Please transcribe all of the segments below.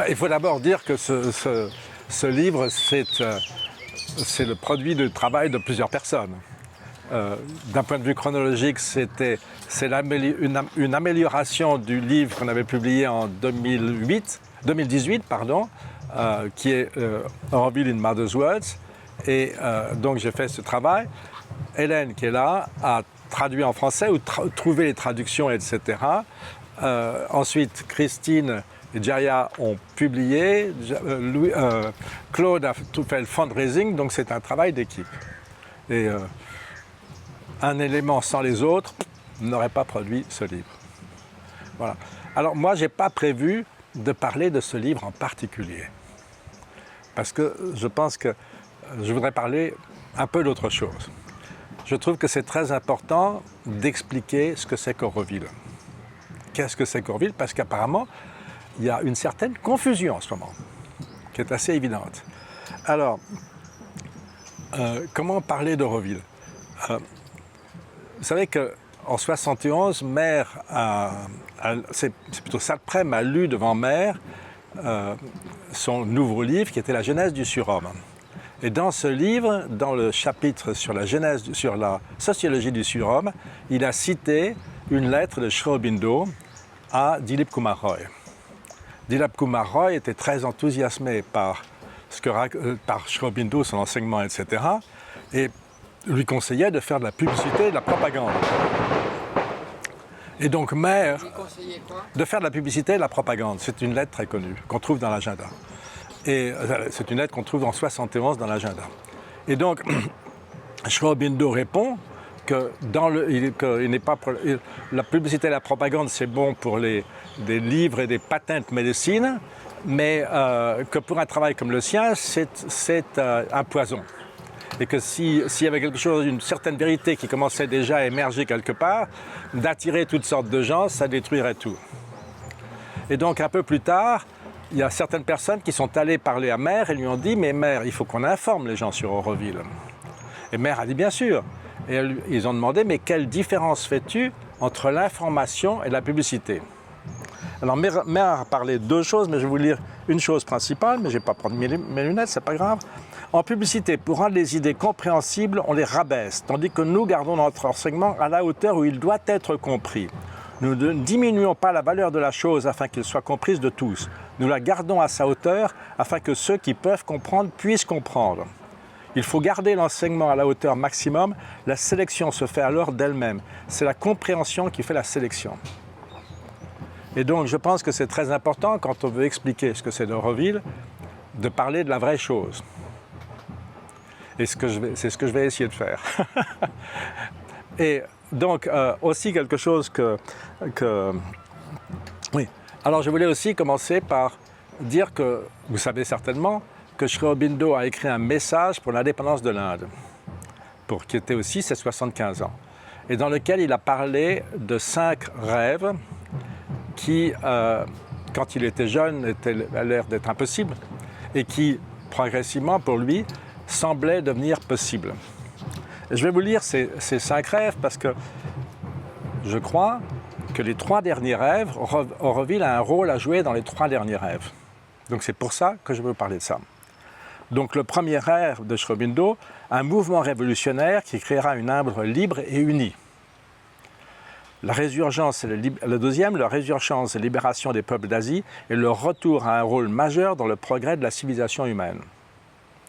Il faut d'abord dire que ce livre, c'est le produit du travail de plusieurs personnes. D'un point de vue chronologique, c'est une amélioration du livre qu'on avait publié en 2018, qui est Auroville in Mother's Words. Et donc j'ai fait ce travail. Hélène, qui est là, a traduit en français ou trouvé les traductions, etc. Ensuite, Christine et Jaya ont publié. Claude a fait le fundraising, donc c'est un travail d'équipe. Et un élément sans les autres n'aurait pas produit ce livre. Voilà. Alors moi, je n'ai pas prévu de parler de ce livre en particulier. Parce que je pense que je voudrais parler un peu d'autre chose. Je trouve que c'est très important d'expliquer ce que c'est qu'Auroville. Qu'est-ce que c'est qu'Auroville? Parce qu'apparemment, il y a une certaine confusion en ce moment, qui est assez évidente. Alors, comment parler d'Auroville? Vous savez qu'en 71, Mère c'est plutôt Salprem a lu devant Mère son nouveau livre qui était La Genèse du surhomme. Et dans ce livre, dans le chapitre sur la sociologie du surhomme, il a cité une lettre de Sri Aurobindo à Dilip Kumar Roy. Dilip Kumar Roy était très enthousiasmé par Sri Aurobindo, son enseignement, etc. et lui conseillait de faire de la publicité et de la propagande. Et donc Mère, de faire de la publicité et de la propagande, c'est une lettre très connue qu'on trouve dans l'agenda. Et c'est une lettre qu'on trouve en 71 dans l'agenda. Et donc Sri Aurobindo répond que la publicité et la propagande, c'est bon pour des livres et des patentes médecine, mais que pour un travail comme le sien, c'est un poison. Et que s'il y avait quelque chose, une certaine vérité qui commençait déjà à émerger quelque part, d'attirer toutes sortes de gens, ça détruirait tout. Et donc un peu plus tard, il y a certaines personnes qui sont allées parler à Mère et lui ont dit « Mais Mère, il faut qu'on informe les gens sur Auroville. » Et Mère a dit « Bien sûr ». Et ils ont demandé « Mais quelle différence fais-tu entre l'information et la publicité ?» Alors Mère a parlé de deux choses, mais je vais vous lire une chose principale, mais je ne vais pas prendre mes lunettes, c'est pas grave. En publicité, pour rendre les idées compréhensibles, on les rabaisse, tandis que nous gardons notre enseignement à la hauteur où il doit être compris. Nous ne diminuons pas la valeur de la chose afin qu'elle soit comprise de tous. Nous la gardons à sa hauteur afin que ceux qui peuvent comprendre puissent comprendre. Il faut garder l'enseignement à la hauteur maximum. La sélection se fait alors d'elle-même. C'est la compréhension qui fait la sélection. Et donc, je pense que c'est très important, quand on veut expliquer ce que c'est d'Auroville, de parler de la vraie chose. Et c'est ce que je vais essayer de faire. Et donc, aussi quelque chose Oui. Alors, je voulais aussi commencer par dire que, vous savez certainement, que Sri Aurobindo a écrit un message pour l'indépendance de l'Inde, qui était aussi ses 75 ans, et dans lequel il a parlé de 5 rêves qui, quand il était jeune, avaient l'air d'être impossibles, et qui, progressivement, pour lui, semblaient devenir possibles. Et je vais vous lire ces 5 rêves parce que je crois que les 3 derniers rêves, Auroville a un rôle à jouer dans les 3 derniers rêves. Donc c'est pour ça que je veux parler de ça. Donc le premier rêve de Sri Aurobindo, un mouvement révolutionnaire qui créera une Inde libre et unie. La résurgence, le deuxième, la résurgence et libération des peuples d'Asie et le retour à un rôle majeur dans le progrès de la civilisation humaine.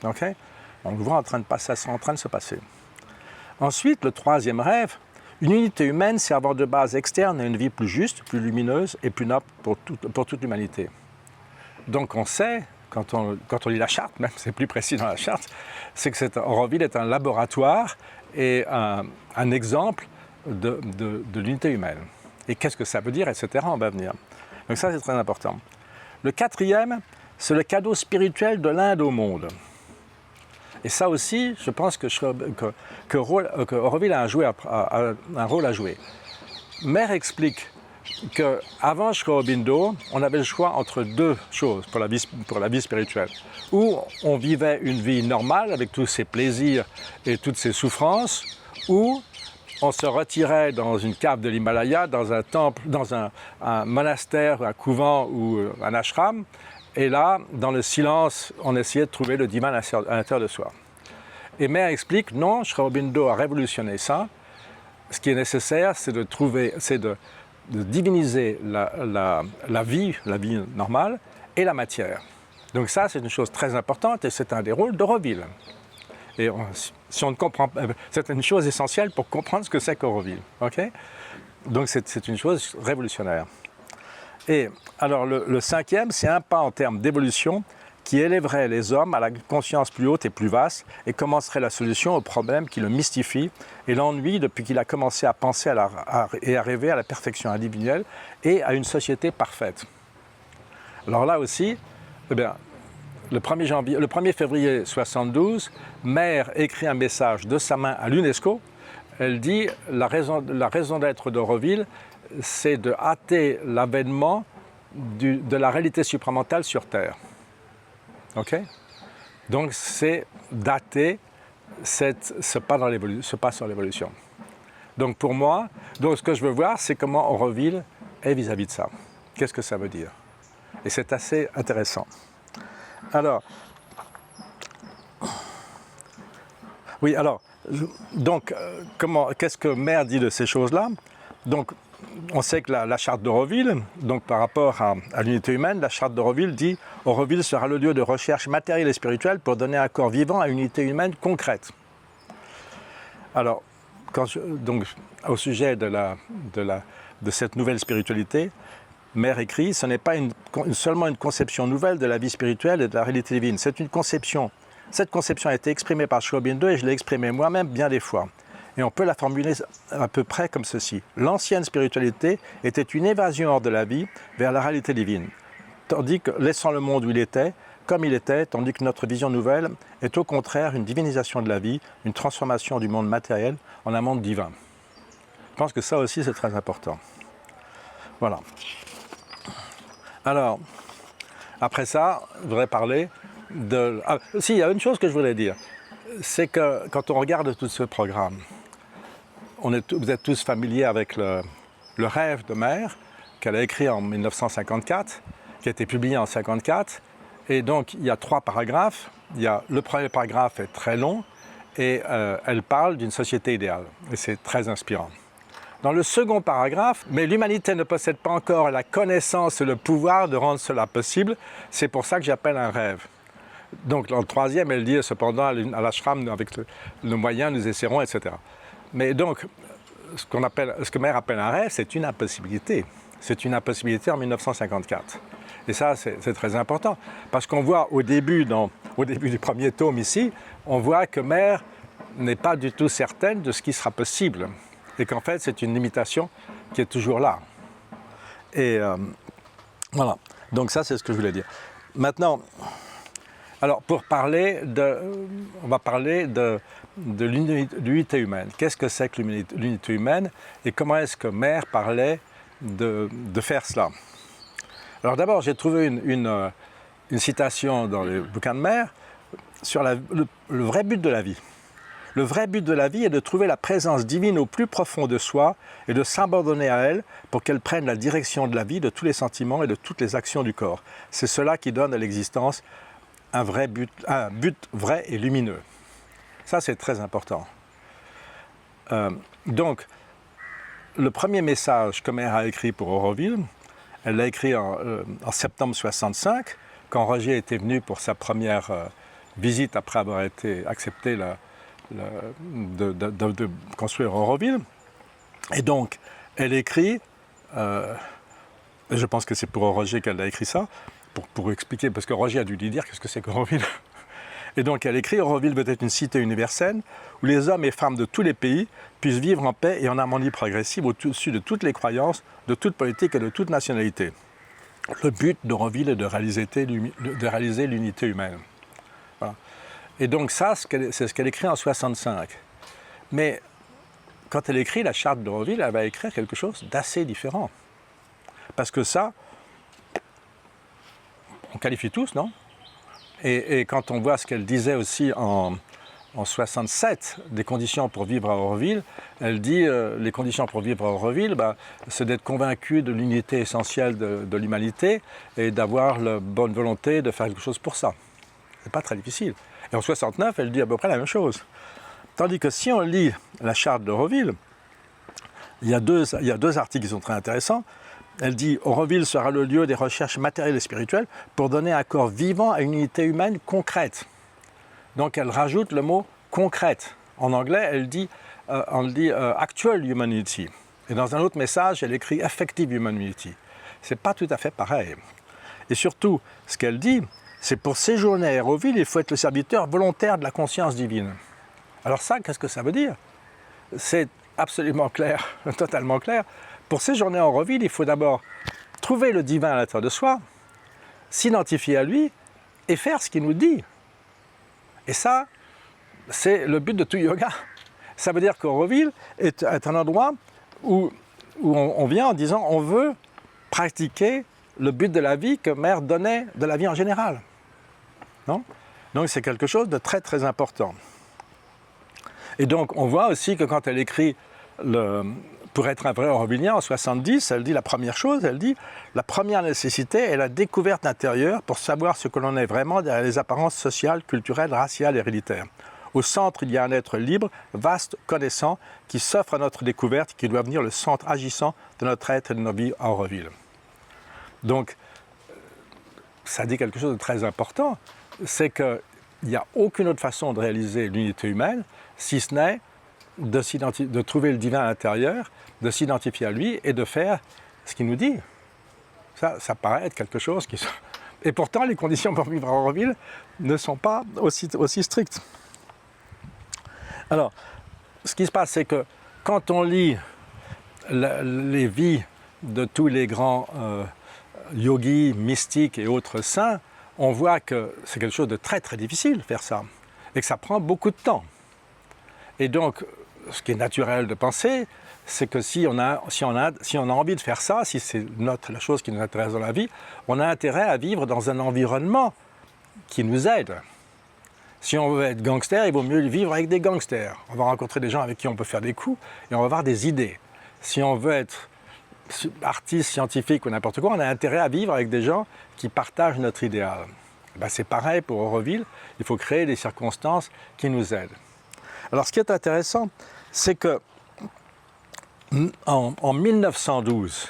Ok? On le voit en train de se passer. Ensuite, le troisième rêve, une unité humaine servant de base externe à une vie plus juste, plus lumineuse et plus noble pour toute l'humanité. Donc on sait, quand on lit la charte, même c'est plus précis dans la charte, c'est que Auroville est un laboratoire et un exemple de l'unité humaine. Et qu'est-ce que ça veut dire, etc. On va venir. Donc ça, c'est très important. Le quatrième, c'est le cadeau spirituel de l'Inde au monde. Et ça aussi, je pense que Auroville a un rôle à jouer. Mère explique qu'avant Sri Aurobindo, on avait le choix entre deux choses pour la vie spirituelle. Ou on vivait une vie normale avec tous ses plaisirs et toutes ses souffrances, ou on se retirait dans une cave de l'Himalaya, dans un temple, dans un monastère, un couvent ou un ashram, Et là, dans le silence, on essayait de trouver le divin à l'intérieur de soi. Et Maire explique, non, Sri Aurobindo a révolutionné ça. Ce qui est nécessaire, c'est de diviniser la vie normale et la matière. Donc ça, c'est une chose très importante et c'est un des rôles d'Auroville. Et si on ne comprend pas, c'est une chose essentielle pour comprendre ce que c'est qu'Auroville. Okay? Donc c'est une chose révolutionnaire. Et alors le cinquième, c'est un pas en termes d'évolution qui élèverait les hommes à la conscience plus haute et plus vaste et commencerait la solution aux problèmes qui le mystifient et l'ennuient depuis qu'il a commencé à penser et à rêver à la perfection individuelle et à une société parfaite. Alors là aussi, eh bien, le 1er février 1972, Maire écrit un message de sa main à l'UNESCO. Elle dit la raison d'être d'Auroville, c'est de hâter l'avènement de la réalité supramentale sur Terre. Okay? Donc c'est dater ce pas sur l'évolution. Donc pour moi, ce que je veux voir, c'est comment Auroville est vis-à-vis de ça. Qu'est-ce que ça veut dire? Et c'est assez intéressant. Alors, oui, alors, donc, qu'est-ce que Maire dit de ces choses-là? Donc, on sait que la charte d'Auroville, donc par rapport à l'unité humaine, la charte d'Auroville dit « Auroville sera le lieu de recherche matérielle et spirituelle pour donner un corps vivant à une unité humaine concrète ». Alors, donc, au sujet de cette nouvelle spiritualité, Maire écrit « Ce n'est pas seulement une conception nouvelle de la vie spirituelle et de la réalité divine, c'est une conception. Cette conception a été exprimée par Sri Aurobindo et je l'ai exprimée moi-même bien des fois. Et on peut la formuler à peu près comme ceci. L'ancienne spiritualité était une évasion hors de la vie vers la réalité divine, tandis que, laissant le monde où il était, comme il était, tandis que notre vision nouvelle est au contraire une divinisation de la vie, une transformation du monde matériel en un monde divin. » Je pense que ça aussi c'est très important. Voilà. Alors, après ça, je voudrais parler de... Ah, si, il y a une chose que je voulais dire. C'est que quand on regarde tout ce programme, vous êtes tous familiers avec le rêve de Maire qu'elle a écrit en 1954, qui a été publié en 1954. Et donc, il y a 3 paragraphes. Le premier paragraphe est très long et elle parle d'une société idéale. Et c'est très inspirant. Dans le second paragraphe, « Mais l'humanité ne possède pas encore la connaissance et le pouvoir de rendre cela possible. C'est pour ça que j'appelle un rêve. » Donc, dans le troisième, elle dit cependant à l'ashram, avec nos moyens, nous essaierons, etc. Mais donc, ce que Maire appelle un rêve, c'est une impossibilité. C'est une impossibilité en 1954. Et ça, c'est très important. Parce qu'on voit au début du premier tome ici, on voit que Maire n'est pas du tout certaine de ce qui sera possible. Et qu'en fait, c'est une limitation qui est toujours là. Et voilà. Donc ça, c'est ce que je voulais dire. Maintenant, alors pour parler on va parler de l'unité humaine. Qu'est-ce que c'est que l'unité humaine et comment est-ce que Maire parlait de faire cela? Alors d'abord, j'ai trouvé une citation dans le bouquin de Maire sur le vrai but de la vie. Le vrai but de la vie est de trouver la présence divine au plus profond de soi et de s'abandonner à elle pour qu'elle prenne la direction de la vie, de tous les sentiments et de toutes les actions du corps. C'est cela qui donne à l'existence un but vrai et lumineux. Ça, c'est très important. Donc, le premier message que Maire a écrit pour Auroville, elle l'a écrit en septembre 65, quand Roger était venu pour sa première visite après avoir été accepté de construire Auroville. Et donc, elle écrit, je pense que c'est pour Roger qu'elle a écrit ça, pour expliquer, parce que Roger a dû lui dire qu'est-ce que c'est qu'Auroville. Et donc elle écrit « Auroville veut être une cité universelle où les hommes et femmes de tous les pays puissent vivre en paix et en harmonie progressive au-dessus de toutes les croyances, de toute politique et de toute nationalité. Le but d'Auroville est de réaliser l'unité humaine. » Voilà. Et donc ça, c'est ce qu'elle écrit en 65. Mais quand elle écrit la charte d'Auroville, elle va écrire quelque chose d'assez différent. Parce que ça, on qualifie tous, non? Et quand on voit ce qu'elle disait aussi en 67 des conditions pour vivre à Auroville. Elle dit les conditions pour vivre à Auroville, c'est d'être convaincu de l'unité essentielle de l'humanité et d'avoir la bonne volonté de faire quelque chose pour ça. C'est pas très difficile. Et en 69, elle dit à peu près la même chose. Tandis que si on lit la charte d'Auroville, il y a deux articles qui sont très intéressants. Elle dit « Auroville sera le lieu des recherches matérielles et spirituelles pour donner un corps vivant à une unité humaine concrète. » Donc elle rajoute le mot « concrète ». En anglais, elle dit actual humanity ». Et dans un autre message, elle écrit « effective humanity ». Ce n'est pas tout à fait pareil. Et surtout, ce qu'elle dit, c'est pour séjourner à Auroville, il faut être le serviteur volontaire de la conscience divine. Alors ça, qu'est-ce que ça veut dire? C'est absolument clair, totalement clair. Pour séjourner à Auroville, il faut d'abord trouver le divin à l'intérieur de soi, s'identifier à lui et faire ce qu'il nous dit. Et ça, c'est le but de tout yoga. Ça veut dire qu'Auroville est un endroit où on vient en disant on veut pratiquer le but de la vie que Mère donnait de la vie en général. Non? Donc c'est quelque chose de très très important. Et donc on voit aussi que quand elle écrit pour être un vrai Aurovillien en 70, elle dit la première chose, elle dit la première nécessité est la découverte intérieure pour savoir ce que l'on est vraiment derrière les apparences sociales, culturelles, raciales et héréditaires. Au centre, il y a un être libre, vaste, connaissant, qui s'offre à notre découverte, qui doit venir le centre agissant de notre être et de nos vies à Auroville. Donc, ça dit quelque chose de très important, c'est qu'il n'y a aucune autre façon de réaliser l'unité humaine, si ce n'est de trouver le divin à l'intérieur, de s'identifier à lui et de faire ce qu'il nous dit. Ça paraît être quelque chose qui... Et pourtant, les conditions pour vivre à Auroville ne sont pas aussi strictes. Alors, ce qui se passe, c'est que quand on lit les vies de tous les grands yogis, mystiques et autres saints, on voit que c'est quelque chose de très très difficile de faire ça et que ça prend beaucoup de temps. Et donc, ce qui est naturel de penser, c'est que si on a envie de faire ça, si c'est la chose qui nous intéresse dans la vie, on a intérêt à vivre dans un environnement qui nous aide. Si on veut être gangster, il vaut mieux vivre avec des gangsters. On va rencontrer des gens avec qui on peut faire des coups et on va avoir des idées. Si on veut être artiste, scientifique ou n'importe quoi, on a intérêt à vivre avec des gens qui partagent notre idéal. C'est pareil pour Auroville, il faut créer des circonstances qui nous aident. Alors ce qui est intéressant, c'est que en 1912,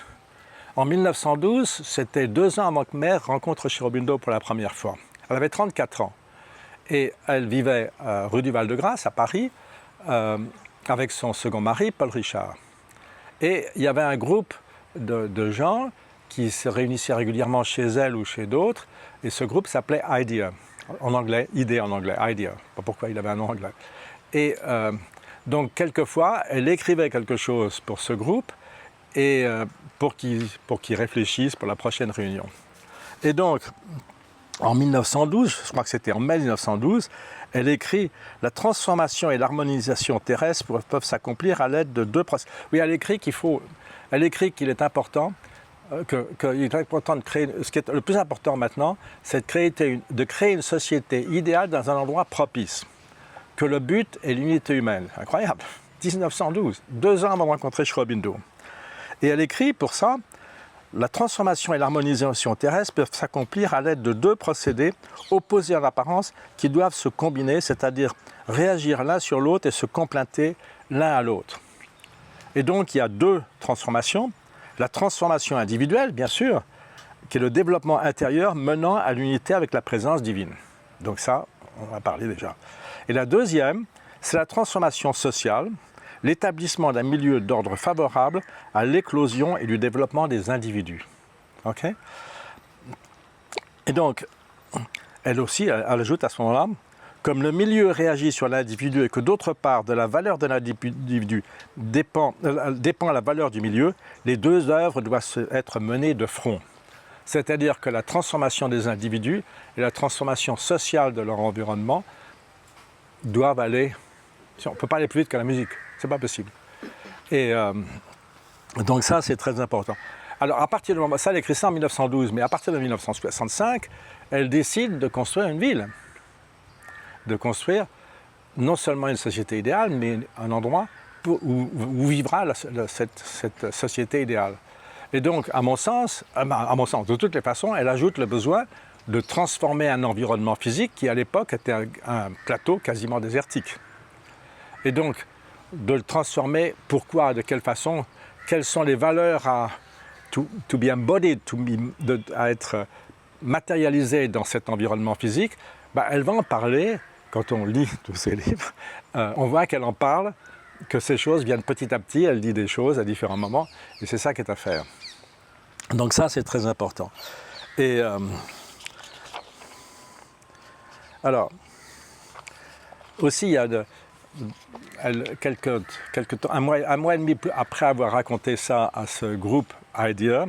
c'était 2 ans avant que Mère rencontre Sri Aurobindo pour la première fois. Elle avait 34 ans et elle vivait rue du Val-de-Grâce à Paris avec son second mari, Paul Richard. Et il y avait un groupe de gens qui se réunissaient régulièrement chez elle ou chez d'autres, et ce groupe s'appelait IDEA, en anglais, idée en anglais, IDEA, pas pourquoi il avait un nom anglais. Et donc quelquefois, elle écrivait quelque chose pour ce groupe, et pour qu'ils réfléchissent pour la prochaine réunion. Et donc, en 1912, je crois que c'était en mai 1912, elle écrit « La transformation et l'harmonisation terrestre peuvent s'accomplir à l'aide de 2 processus ». Oui, elle écrit qu'il est important, de créer, ce qui est le plus important maintenant, c'est de créer une société idéale dans un endroit propice. Que le but est l'unité humaine. Incroyable, 1912, 2 ans avant de rencontrer Sri Aurobindo. Et elle écrit pour ça « La transformation et l'harmonisation terrestre peuvent s'accomplir à l'aide de 2 procédés opposés en apparence qui doivent se combiner, c'est-à-dire réagir l'un sur l'autre et se compléter l'un à l'autre. » Et donc il y a 2 transformations. La transformation individuelle, bien sûr, qui est le développement intérieur menant à l'unité avec la présence divine. Donc ça, on va parler déjà. Et la deuxième, c'est la transformation sociale, l'établissement d'un milieu d'ordre favorable à l'éclosion et du développement des individus. Okay? Et donc, elle aussi, elle ajoute à ce moment-là, comme le milieu réagit sur l'individu et que d'autre part de la valeur de l'individu dépend la valeur du milieu, les 2 œuvres doivent être menées de front. C'est-à-dire que la transformation des individus et la transformation sociale de leur environnement doivent aller... On ne peut pas aller plus vite que la musique, c'est pas possible. Et donc ça, c'est très important. Alors à partir du moment... Ça, elle écrit ça en 1912, mais à partir de 1965, elle décide de construire une ville. De construire non seulement une société idéale, mais un endroit où vivra cette société idéale. Et donc, à mon sens, de toutes les façons, elle ajoute le besoin de transformer un environnement physique qui, à l'époque, était un plateau quasiment désertique. Et donc, de le transformer, pourquoi, de quelle façon, quelles sont les valeurs à to be embodied, à être matérialisées dans cet environnement physique, elle va en parler, quand on lit tous ces livres, on voit qu'elle en parle, que ces choses viennent petit à petit, elle dit des choses à différents moments, et c'est ça qui est à faire. Donc ça, c'est très important. Et alors, aussi, il y a quelques temps, un mois et demi après avoir raconté ça à ce groupe IDEA,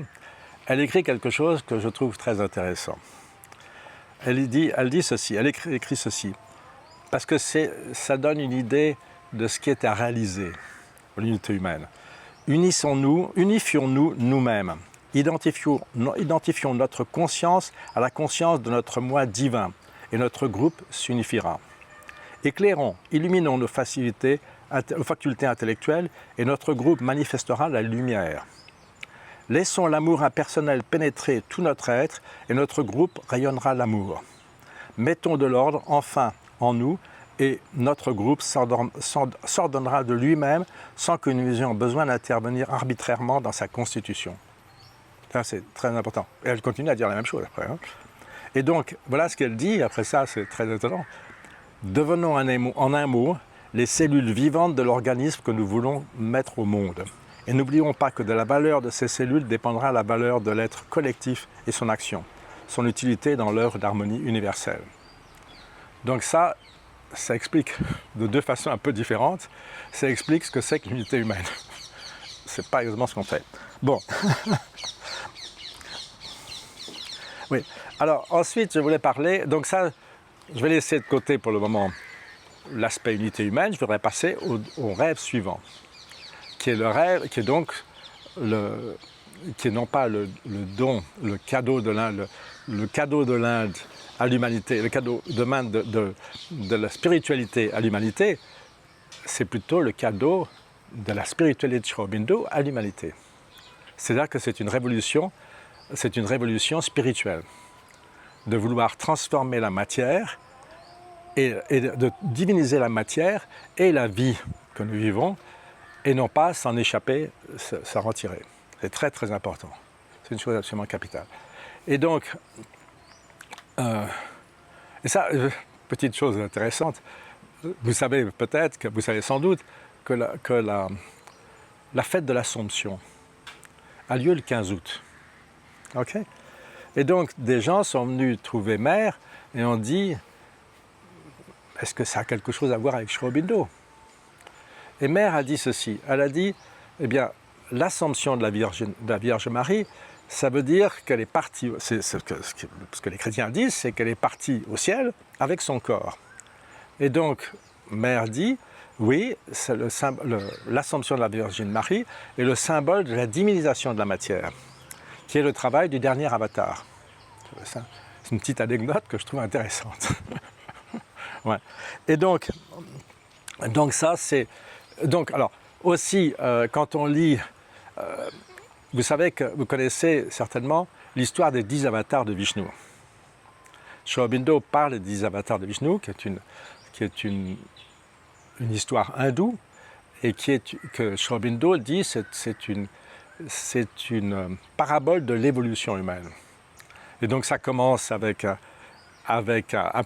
elle écrit quelque chose que je trouve très intéressant. Elle dit ceci, elle écrit ceci, parce que ça donne une idée de ce qui est à réaliser pour l'unité humaine. Unifions-nous nous-mêmes. Identifions notre conscience à la conscience de notre moi divin, et notre groupe s'unifiera. Éclairons, illuminons nos facultés intellectuelles, et notre groupe manifestera la lumière. Laissons l'amour impersonnel pénétrer tout notre être, et notre groupe rayonnera l'amour. Mettons de l'ordre, enfin, en nous, et notre groupe s'ordonnera de lui-même sans que nous ayons besoin d'intervenir arbitrairement dans sa constitution. Ça, c'est très important. Et elle continue à dire la même chose après. Et donc, voilà ce qu'elle dit. Après ça, c'est très étonnant. Devenons en un mot les cellules vivantes de l'organisme que nous voulons mettre au monde. Et n'oublions pas que de la valeur de ces cellules dépendra la valeur de l'être collectif et son action, son utilité dans l'œuvre d'harmonie universelle. Donc ça explique de deux façons un peu différentes, ça explique ce que c'est que l'unité humaine. C'est pas exactement ce qu'on fait. Bon. Oui. Alors ensuite, je voulais parler, donc ça, je vais laisser de côté pour le moment l'aspect unité humaine, je voudrais passer au rêve suivant, qui est le rêve, qui est donc qui est non pas le don, le cadeau de l'Inde à l'humanité, le cadeau de la spiritualité à l'humanité, c'est plutôt le cadeau de la spiritualité de Sri Aurobindo à l'humanité. C'est-à-dire que c'est une révolution spirituelle, de vouloir transformer la matière et de diviniser la matière et la vie que nous vivons, et non pas s'en échapper, s'en retirer. C'est très très important. C'est une chose absolument capitale. Et donc, et ça, petite chose intéressante, vous savez peut-être, vous savez sans doute, que la fête de l'Assomption a lieu le 15 août. Okay? Et donc, des gens sont venus trouver Mère et ont dit, est-ce que ça a quelque chose à voir avec Sri Aurobindo? Et Mère a dit ceci, elle a dit, eh bien, l'Assomption de la Vierge Marie, ça veut dire qu'elle est partie, ce que les chrétiens disent, c'est qu'elle est partie au ciel avec son corps. Et donc, Mère dit, oui, l'Assomption de la Vierge Marie est le symbole de la divinisation de la matière, qui est le travail du dernier avatar. C'est une petite anecdote que je trouve intéressante. Ouais. Et donc ça, c'est... Donc, alors, aussi, quand on lit... vous savez que vous connaissez certainement l'histoire des 10 avatars de Vishnu. Sri Aurobindo parle des 10 avatars de Vishnu, qui est une histoire hindoue, et que Sri Aurobindo dit c'est une parabole de l'évolution humaine. Et donc ça commence avec un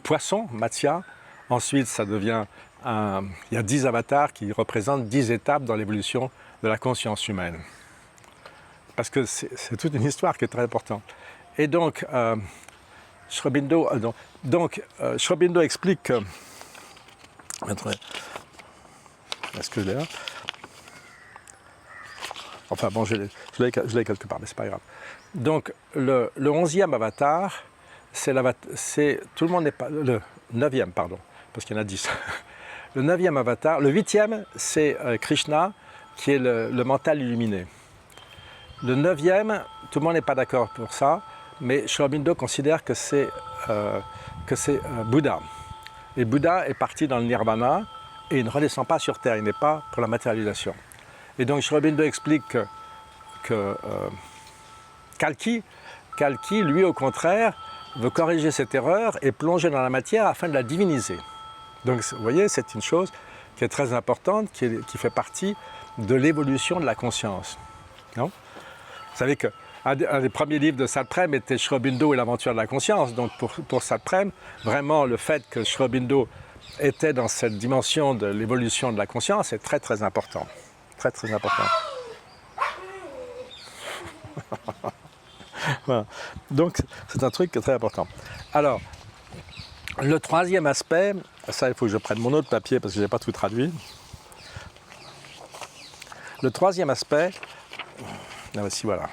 poisson, Matsya. Ensuite, ça devient il y a 10 avatars qui représentent 10 étapes dans l'évolution de la conscience humaine. Parce que c'est toute une histoire qui est très importante. Et donc, Sri Aurobindo explique que... Est-ce que je l'ai là? Enfin bon, je l'ai quelque part, mais c'est pas grave. Donc, le 11e avatar, tout le monde n'est pas... Le 9e, pardon, parce qu'il y en a 10. Le 9e avatar, le 8e, c'est Krishna, qui est le mental illuminé. Le 9e, tout le monde n'est pas d'accord pour ça, mais Sri Aurobindo considère que c'est Bouddha. Et Bouddha est parti dans le nirvana et il ne redescend pas sur Terre, il n'est pas pour la matérialisation. Et donc Sri Aurobindo explique que Kalki, lui au contraire, veut corriger cette erreur et plonger dans la matière afin de la diviniser. Donc vous voyez, c'est une chose qui est très importante, qui fait partie de l'évolution de la conscience. Non ? Vous savez qu'un des premiers livres de Satprem était Sri Aurobindo et l'aventure de la conscience. Donc pour Satprem, vraiment le fait que Sri Aurobindo était dans cette dimension de l'évolution de la conscience est très très important. Très très important. Voilà. Donc c'est un truc qui est très important. Alors, le troisième aspect, ça il faut que je prenne mon autre papier parce que je n'ai pas tout traduit. Le troisième aspect, là voici, voilà.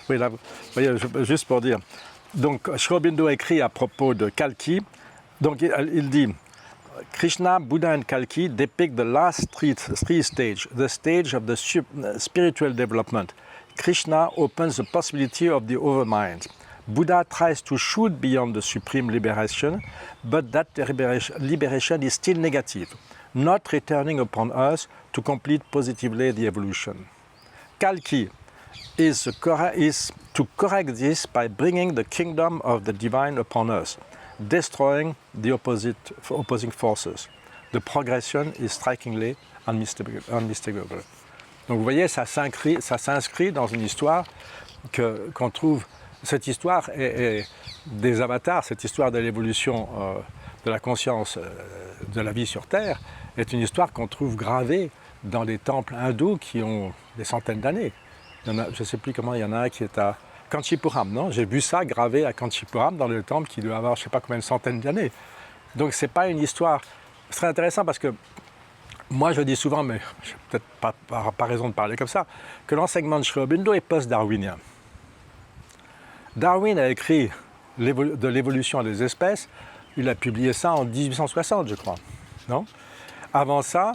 Oui, là, vous voyez, juste pour dire. Donc, Sri Aurobindo écrit à propos de Kalki. Donc, il dit Krishna, Buddha and Kalki depict the last three stages, the stage of the spiritual development. Krishna opens the possibility of the overmind. Buddha tries to shoot beyond the supreme liberation, but that liberation is still negative, not returning upon us to complete positively the evolution. Kalki is to correct this by bringing the kingdom of the divine upon us, destroying the opposing forces. The progression is strikingly unmistakable. Donc vous voyez, ça s'inscrit dans une histoire qu'on trouve. Cette histoire est des avatars, cette histoire de l'évolution de la conscience de la vie sur Terre, est une histoire qu'on trouve gravée dans les temples hindous qui ont des centaines d'années. Je ne sais plus comment, il y en a un qui est à Kanchipuram, non ? J'ai vu ça gravé à Kanchipuram dans le temple qui doit avoir je ne sais pas combien de centaines d'années. Donc ce n'est pas une histoire. C'est très intéressant parce que moi je dis souvent, mais je n'ai peut-être pas raison de parler comme ça, que l'enseignement de Sri Aurobindo est post-darwinien. Darwin a écrit de l'évolution des espèces, il a publié ça en 1860 je crois. Non ? Avant ça,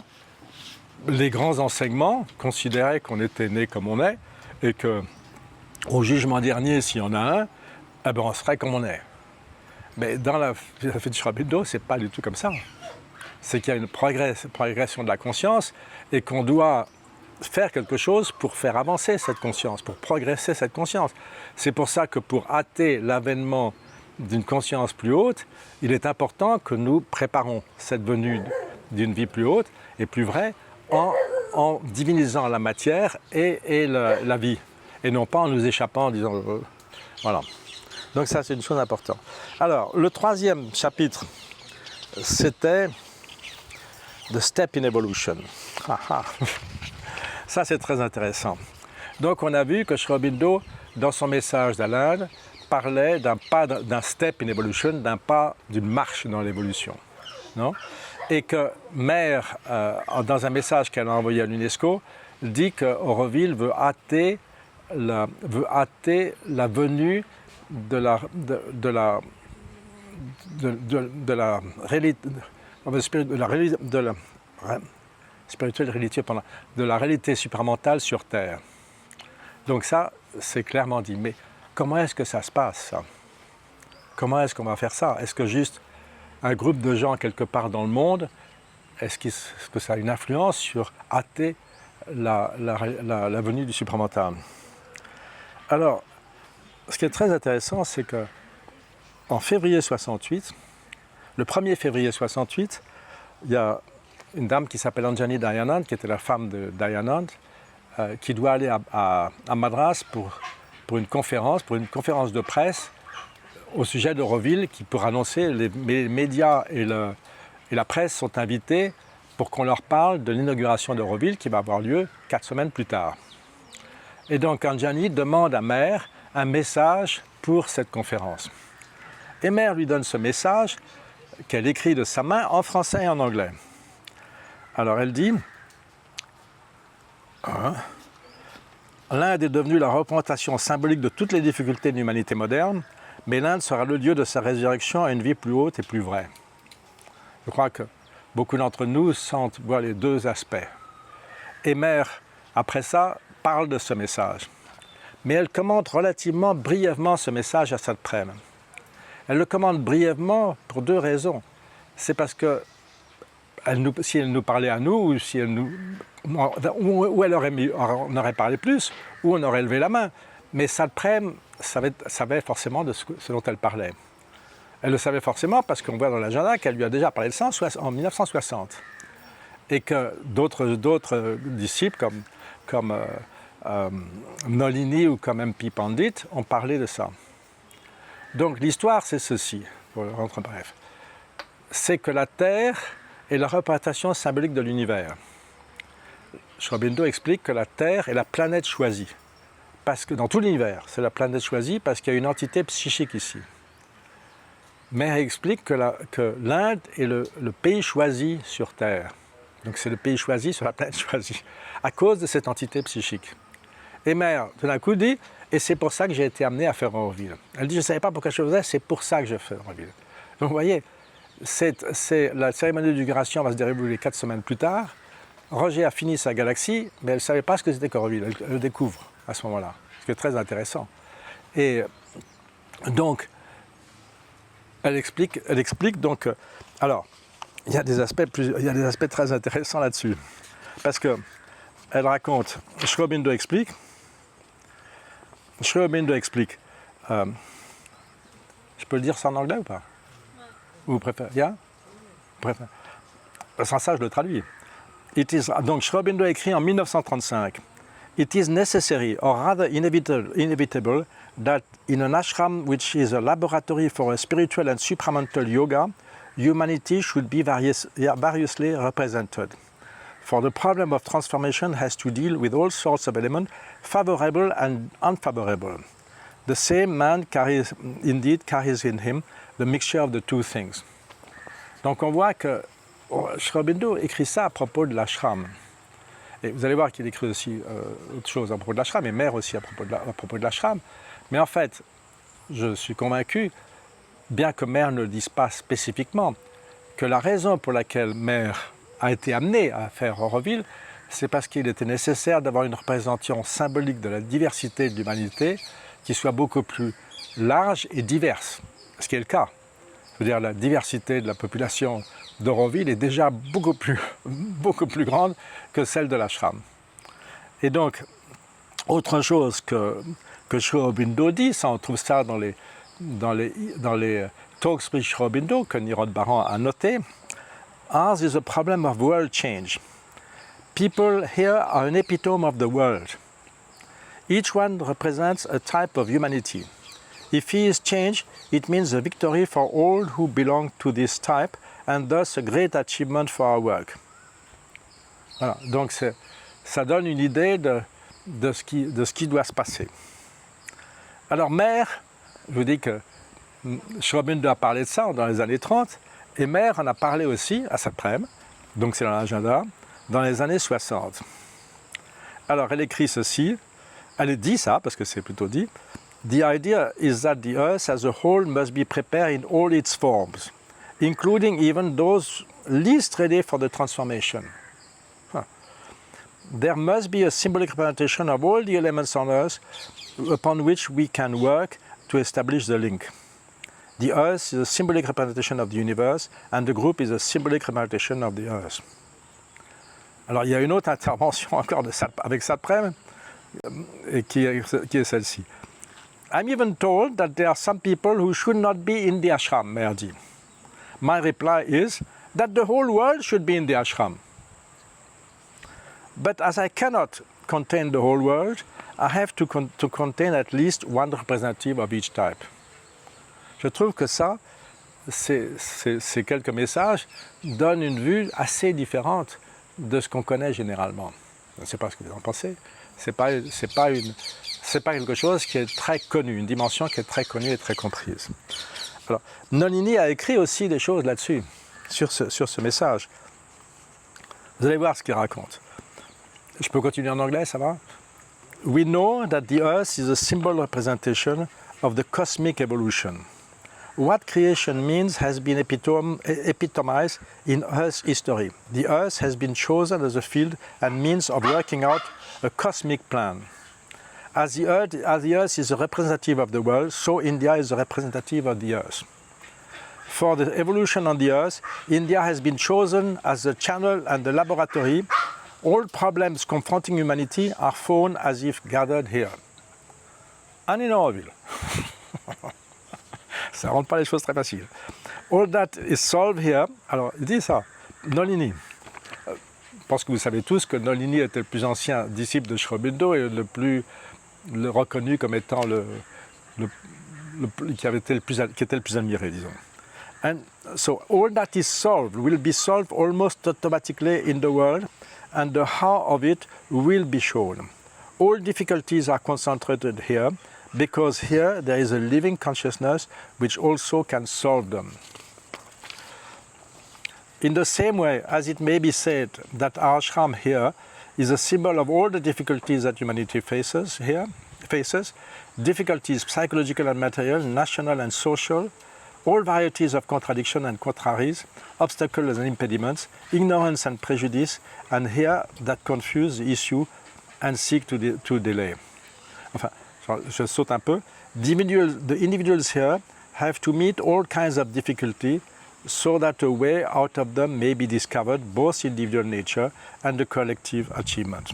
les grands enseignements considéraient qu'on était né comme on est et qu'au jugement dernier, s'il y en a un, eh ben on serait comme on est. Mais dans la philosophie de Sri Aurobindo, ce n'est pas du tout comme ça. C'est qu'il y a une progression de la conscience et qu'on doit faire quelque chose pour faire avancer cette conscience, pour progresser cette conscience. C'est pour ça que pour hâter l'avènement d'une conscience plus haute, il est important que nous préparons cette venue d'une vie plus haute et plus vraie en divinisant la matière et la vie, et non pas en nous échappant en disant voilà. Donc ça c'est une chose importante. Alors le troisième chapitre, c'était The Step in Evolution. Ça c'est très intéressant. Donc on a vu que Sri Aurobindo, dans son message à l'Inde, parlait d'un step in evolution, d'un pas, d'une marche dans l'évolution. Non ? Et que Mère, dans un message qu'elle a envoyé à l'UNESCO, dit qu'Auroville veut hâter la venue de la réalité supramentale sur Terre. Donc ça, c'est clairement dit. Mais comment est-ce que ça se passe, ça ? Comment est-ce qu'on va faire ça ? Est-ce que juste un groupe de gens quelque part dans le monde, est-ce que ça a une influence sur hâter la venue du supramental ? Alors, ce qui est très intéressant, c'est qu'en février 68, le 1er février 68, il y a une dame qui s'appelle Anjani Dayanand, qui était la femme de Dayanand, qui doit aller à Madras pour une conférence de presse au sujet d'Auroville, qui pour annoncer, les médias et la presse sont invités pour qu'on leur parle de l'inauguration d'Auroville qui va avoir lieu 4 semaines plus tard. Et donc Anjani demande à Mère un message pour cette conférence. Et Mère lui donne ce message qu'elle écrit de sa main en français et en anglais. Alors elle dit l'Inde est devenue la représentation symbolique de toutes les difficultés de l'humanité moderne, mais l'Inde sera le lieu de sa résurrection à une vie plus haute et plus vraie. Je crois que beaucoup d'entre nous voient les deux aspects. Et Mère après ça, parle de ce message. Mais elle commente relativement brièvement ce message à Saint-Prème. Elle le commente brièvement pour deux raisons. C'est parce que si elle nous parlait à nous, ou si elle nous, ou elle on aurait parlé plus, ou on aurait levé la main. Mais Saint-Prème savait forcément de ce dont elle parlait. Elle le savait forcément parce qu'on voit dans l'agenda qu'elle lui a déjà parlé de ça en 1960. Et que d'autres disciples comme Nolini ou comme MP Pandit ont parlé de ça. Donc l'histoire, c'est ceci, pour rentrer bref. C'est que la Terre est la représentation symbolique de l'univers. Sri Aurobindo explique que la Terre est la planète choisie. Parce que dans tout l'univers, c'est la planète choisie parce qu'il y a une entité psychique ici. Mais elle explique que l'Inde est le pays choisi sur Terre. Donc c'est le pays choisi sur la planète choisie, à cause de cette entité psychique. Et Mère, tout d'un coup, dit, et c'est pour ça que j'ai été amenée à faire Auroville. Elle dit, je ne savais pas pourquoi je faisais, c'est pour ça que je fais Auroville. Donc vous voyez, la cérémonie d'inauguration va se dérouler 4 semaines plus tard. Roger a fini sa galaxie, mais elle ne savait pas ce que c'était qu'Auroville. Elle le découvre à ce moment-là, ce qui est très intéressant. Et donc, elle explique donc... alors, il y a des aspects très intéressants là-dessus. Parce qu'elle raconte, Sri Aurobindo explique, je peux le dire ça en anglais ou pas? Ou vous préférez? Yeah? Sans ça, je le traduis. Donc, Sri Aurobindo écrit en 1935, It is necessary, or rather inevitable, that in an ashram which is a laboratory for a spiritual and supramental yoga, humanity should be variously represented. For the problem of transformation has to deal with all sorts of elements, favorable and unfavorable. The same man carries in him the mixture of the two things. Donc on voit que Sri Aurobindo écrit ça à propos de l'ashram. Et vous allez voir qu'il écrit aussi autre chose à propos de l'ashram, et Mère aussi à propos de l'ashram. Mais en fait, je suis convaincu, bien que Mère ne le dise pas spécifiquement, que la raison pour laquelle Mère a été amenée à faire Auroville, c'est parce qu'il était nécessaire d'avoir une représentation symbolique de la diversité de l'humanité qui soit beaucoup plus large et diverse, ce qui est le cas. Je veux dire, la diversité de la population d'Auroville est déjà beaucoup plus grande que celle de l'ashram. Et donc, autre chose que Sri Aurobindo dit, ça on trouve ça dans les talks with Sri Aurobindo que Nirod Baran a noté, ours is a problem of world change. People here are an epitome of the world. Each one represents a type of humanity. If he is changed, it means a victory for all who belong to this type and thus a great achievement for our work. Voilà, donc ça donne une idée de ce qui doit se passer. Alors Mère, je vous dis que Sri Aurobindo a parlé de ça dans les années 30, et Mère en a parlé aussi à Saint-Prème, donc c'est dans l'agenda, dans les années 60. Alors elle écrit ceci, elle dit ça, parce que c'est plutôt dit, The idea is that the earth as a whole must be prepared in all its forms, including even those least ready for the transformation. There must be a symbolic representation of all the elements on earth upon which we can work to establish the link. The earth is a symbolic representation of the universe, and the group is a symbolic representation of the earth. Alors il y a une autre intervention encore avec Saint-Prème, qui est celle-ci. I'm even told that there are some people who should not be in the ashram, Mère dit. My reply is that the whole world should be in the ashram. But as I cannot contain the whole world, I have to contain at least one representative of each type. Je trouve que ça, ces quelques messages donnent une vue assez différente de ce qu'on connaît généralement. Je ne sais pas ce que vous en pensez. C'est pas quelque chose qui est très connu, une dimension qui est très connue et très comprise. Alors, Nolini a écrit aussi des choses là-dessus, sur ce message. Vous allez voir ce qu'il raconte. Je peux continuer en anglais, ça va? We know that the earth is a symbol representation of the cosmic evolution. what creation means has been epitomized in Earth's history. The Earth has been chosen as a field and means of working out a cosmic plan. As the Earth is a representative of the world, so India is a representative of the Earth. For the evolution on the Earth, India has been chosen as the channel and the laboratory. All problems confronting humanity are found as if gathered here. Anne Auroville. Ça ne rend pas les choses très faciles. All that is solved here. Alors, il dit ça. Nolini. Je pense que vous savez tous que Nolini était le plus ancien disciple de Sri Aurobindo et le reconnu comme étant qui était le plus admiré, disons. And so all that is solved will be solved almost automatically in the world, and the how of it will be shown. All difficulties are concentrated here, because here there is a living consciousness which also can solve them. In the same way as it may be said that our ashram here is a symbol of all the difficulties that humanity faces, difficulties psychological and material, national and social, all varieties of contradiction and contraries, obstacles and impediments, ignorance and prejudice, and here that confuse the issue and seek to delay. Enfin, je saute un peu. The individuals here have to meet all kinds of difficulty so that a way out of them may be discovered, both individual nature and the collective achievement.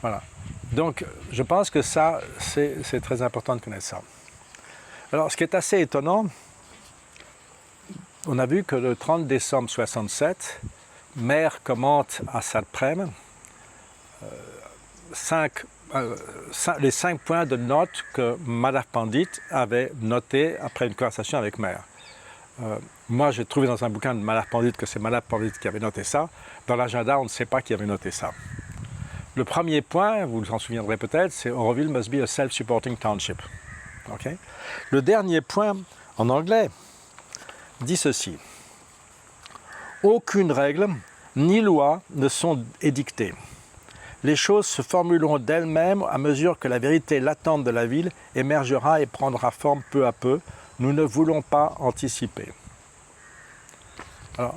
Voilà. Donc, je pense que ça, c'est très important de connaître ça. Alors, ce qui est assez étonnant, on a vu que le 30 décembre 67, Maire commente à Sadprem les 5 points de notes que Madhav Pandit avait notés après une conversation avec Maire. Moi, j'ai trouvé dans un bouquin de Madhav Pandit que c'est Madhav Pandit qui avait noté ça. Dans l'agenda, on ne sait pas qui avait noté ça. Le premier point, vous vous en souviendrez peut-être, c'est Auroville must be a self-supporting township. Okay? Le dernier point, en anglais, dit ceci. Aucune règle ni loi ne sont édictées. Les choses se formuleront d'elles-mêmes à mesure que la vérité latente de la ville émergera et prendra forme peu à peu. Nous ne voulons pas anticiper. Alors,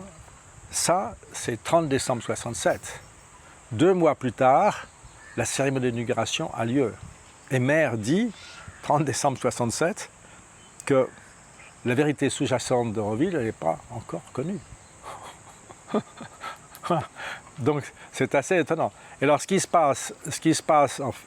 ça, c'est 30 décembre 67. 2 mois plus tard, la cérémonie d'inauguration a lieu. Et Maire dit, 30 décembre 67, que la vérité sous-jacente d'Auroville, elle n'est pas encore connue. Donc, c'est assez étonnant. Et alors, ce qui se passe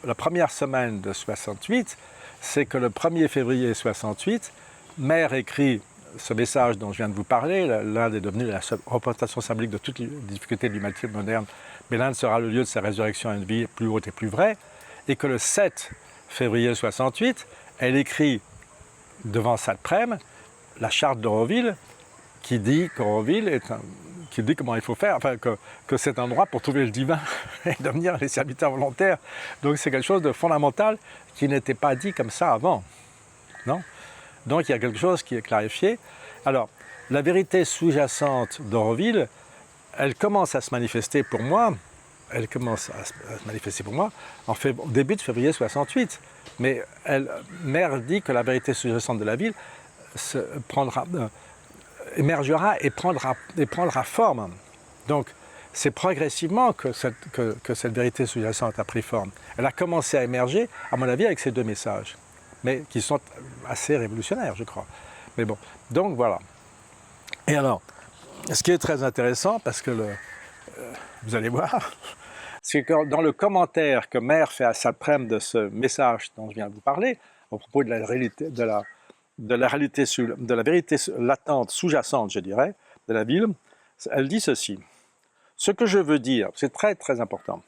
la première semaine de 68, c'est que le 1er février 68, Maire écrit ce message dont je viens de vous parler. L'Inde est devenue la représentation symbolique de toutes les difficultés de l'humanité moderne, mais l'Inde sera le lieu de sa résurrection à une vie plus haute et plus vraie. Et que le 7 février 68, elle écrit devant Sadprem la charte d'Auroville qui dit qu'Auroville qui dit comment il faut faire, enfin que c'est un endroit pour trouver le divin et devenir les serviteurs volontaires. Donc c'est quelque chose de fondamental qui n'était pas dit comme ça avant. Non ? Donc il y a quelque chose qui est clarifié. Alors, la vérité sous-jacente d'Auroville, elle commence à se manifester pour moi, au début de février 68. Mais Maire dit que la vérité sous-jacente de la ville émergera et prendra forme. Donc, c'est progressivement que cette vérité sous-jacente a pris forme. Elle a commencé à émerger, à mon avis, avec ces 2 messages, mais qui sont assez révolutionnaires, je crois. Mais bon, donc voilà. Et alors, ce qui est très intéressant, parce que vous allez voir, c'est que dans le commentaire que Maire fait à Sadprem de ce message dont je viens de vous parler, à propos de la réalité, de la vérité latente, sous-jacente, je dirais, de la ville, elle dit ceci. Ce que je veux dire, c'est très très important,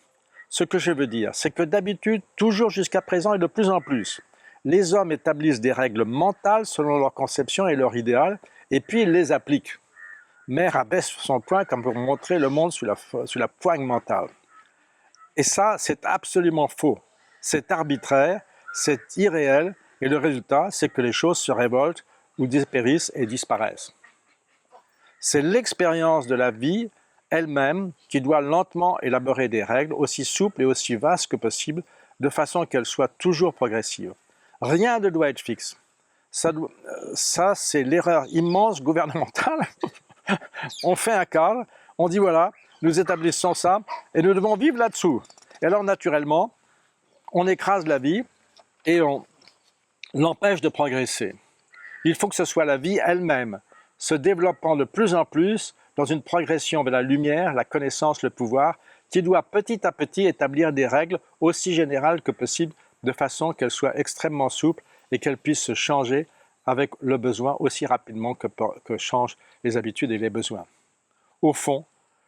ce que je veux dire, c'est que d'habitude, toujours jusqu'à présent et de plus en plus, les hommes établissent des règles mentales selon leur conception et leur idéal, et puis ils les appliquent. Maire abaisse son poing comme pour montrer le monde sous la poigne mentale. Et ça, c'est absolument faux. C'est arbitraire, c'est irréel, et le résultat, c'est que les choses se révoltent ou dépérissent et disparaissent. C'est l'expérience de la vie elle-même qui doit lentement élaborer des règles aussi souples et aussi vastes que possible, de façon qu'elles soient toujours progressives. Rien ne doit être fixe. ça c'est l'erreur immense gouvernementale. On fait un cadre, on dit voilà, nous établissons ça, et nous devons vivre là-dessous. Et alors naturellement, on écrase la vie et on l'empêche de progresser. Il faut que ce soit la vie elle-même, se développant de plus en plus dans une progression vers la lumière, la connaissance, le pouvoir, qui doit petit à petit établir des règles aussi générales que possible, de façon qu'elles soient extrêmement souples et qu'elles puissent se changer avec le besoin aussi rapidement que changent les habitudes et les besoins. Au fond,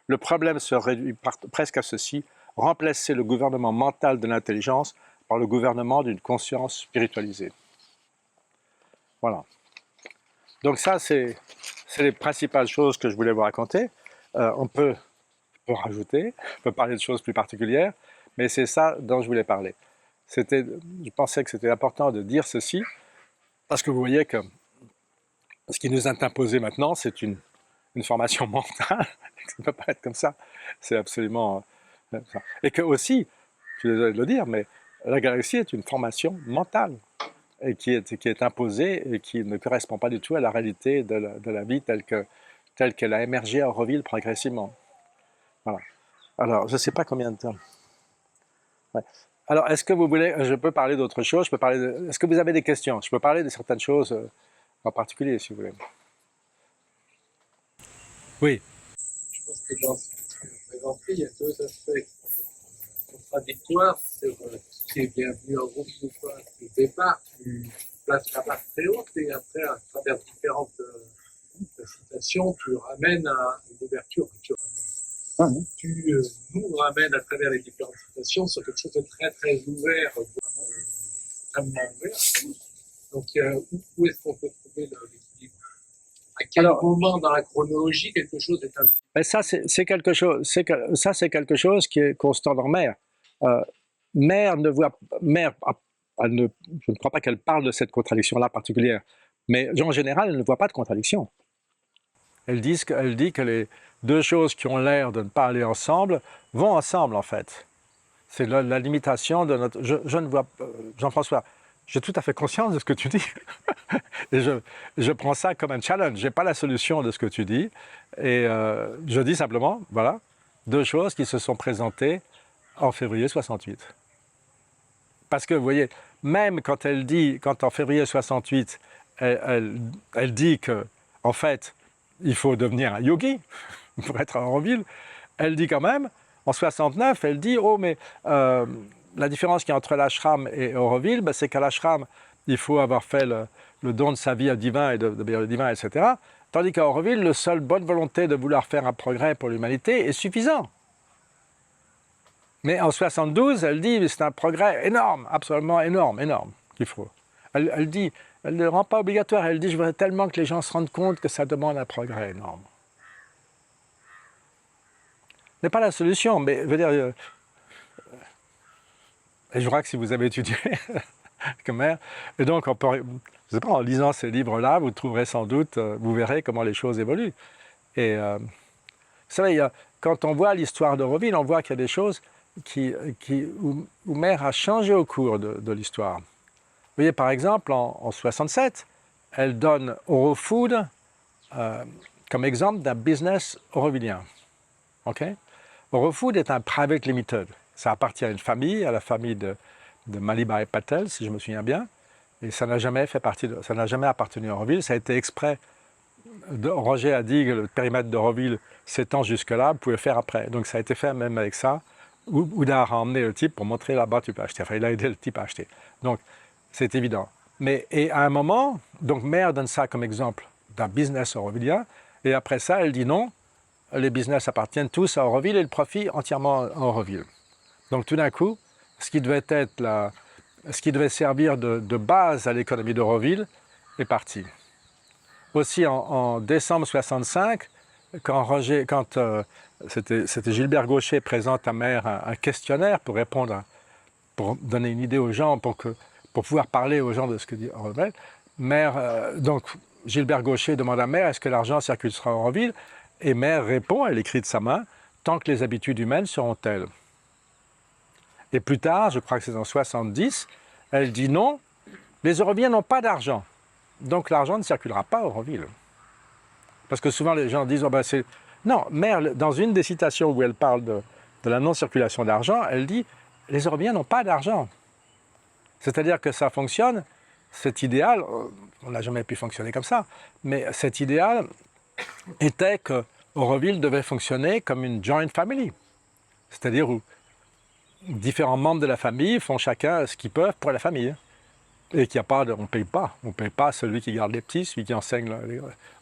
le problème se réduit presque à ceci: remplacer le gouvernement mental de l'intelligence par le gouvernement d'une conscience spiritualisée. Voilà. Donc ça, c'est les principales choses que je voulais vous raconter. On peut rajouter, on peut parler de choses plus particulières, mais c'est ça dont je voulais parler. Je pensais que c'était important de dire ceci, parce que vous voyez que ce qui nous est imposé maintenant, c'est une formation mentale. Ça ne peut pas être comme ça. C'est absolument ça. Et que aussi, je suis désolé de le dire, mais la galaxie est une formation mentale et qui est imposée et qui ne correspond pas du tout à la réalité de la vie telle qu'elle a émergé à Auroville progressivement. Voilà. Alors, je ne sais pas combien de temps. Ouais. Alors, est-ce que vous voulez, je peux parler d'autre chose, est-ce que vous avez des questions? Je peux parler de certaines choses en particulier, si vous voulez. Oui. Je pense que dans ce que tu as présenté, il y a deux aspects contradictoires sur ce qui est bienvenu en groupe ou pas. Au départ, tu places la barre très haute et après, à travers différentes citations, tu ramènes à une ouverture que tu ramènes. Tu nous ramènes à travers les différentes citations sur quelque chose de très très ouvert, voire extrêmement ouvert. Donc, où est-ce qu'on peut trouver l'équilibre? À quel moment dans la chronologie quelque chose est un petit peu... Ça, c'est quelque chose. Ça, c'est quelque chose qui est constant dans Mère. Mère ne voit. Mère, je ne crois pas qu'elle parle de cette contradiction-là particulière, mais en général, elle ne voit pas de contradiction. Elle dit que les deux choses qui ont l'air de ne pas aller ensemble vont ensemble, en fait. C'est la limitation de notre... Je ne vois... Jean-François, j'ai tout à fait conscience de ce que tu dis. Et je prends ça comme un challenge. Je n'ai pas la solution de ce que tu dis. Et je dis simplement, voilà, deux choses qui se sont présentées en février 68. Parce que, vous voyez, même quand en février 68, elle dit que, en fait, il faut devenir un yogi pour être à Auroville, elle dit quand même, en 69, elle dit, oh, mais la différence qu'il y a entre l'ashram et Auroville, ben, c'est qu'à l'ashram, il faut avoir fait le don de sa vie à divin et d'obéir le divin, etc. Tandis qu'à Auroville, la seule bonne volonté de vouloir faire un progrès pour l'humanité est suffisant. Mais en 72, elle dit c'est un progrès énorme, absolument énorme qu'il faut. Elle dit, elle ne le rend pas obligatoire, elle dit je voudrais tellement que les gens se rendent compte que ça demande un progrès énorme. Ce n'est pas la solution, mais je veux dire, et je crois que si vous avez étudié comme mère, et donc on peut, je sais pas, en lisant ces livres-là, vous trouverez sans doute, vous verrez comment les choses évoluent. Et vous savez, quand on voit l'histoire d'Auroville, on voit qu'il y a des choses où Mère a changé au cours de l'histoire. Vous voyez, par exemple, en 67, elle donne Aurofood comme exemple d'un business aurovillien. Okay? Aurofood est un private limited. Ça appartient à une famille, à la famille de Malibai Patel, si je me souviens bien. Et ça n'a jamais appartenu à Auroville. Ça a été exprès. Roger a dit que le périmètre d'Auroville s'étend jusque-là, vous pouvez faire après. Donc ça a été fait même avec ça. Oudard a emmené le type pour montrer là-bas, tu peux acheter. Enfin, il a aidé le type à acheter. Donc, c'est évident. Et à un moment, donc Mère donne ça comme exemple d'un business aurovillien, et après ça, elle dit non, les business appartiennent tous à Auroville et le profit entièrement à Auroville. Donc tout d'un coup, ce qui devait servir de base à l'économie d'Auroville est parti. Aussi en décembre 65, quand c'était Gilbert Gaucher présente à Mère un questionnaire pour pour donner une idée aux gens, pour pouvoir parler aux gens de ce que dit Auroville. Donc Gilbert Gaucher demande à Mère, est-ce que l'argent circulera en Auroville? Et Mère répond, elle écrit de sa main, tant que les habitudes humaines seront telles. Et plus tard, je crois que c'est en 70, elle dit non, les Aurovilliens n'ont pas d'argent. Donc l'argent ne circulera pas à Auroville. Parce que souvent les gens disent oh ben c'est. Non, Mère, dans une des citations où elle parle de la non-circulation d'argent, elle dit les Euroviens n'ont pas d'argent. C'est-à-dire que ça fonctionne, cet idéal, on n'a jamais pu fonctionner comme ça, mais cet idéal était que Auroville devait fonctionner comme une joint family. C'est-à-dire où différents membres de la famille font chacun ce qu'ils peuvent pour la famille. Et qu'il n'y a pas de... On ne paye pas celui qui garde les petits, celui qui enseigne...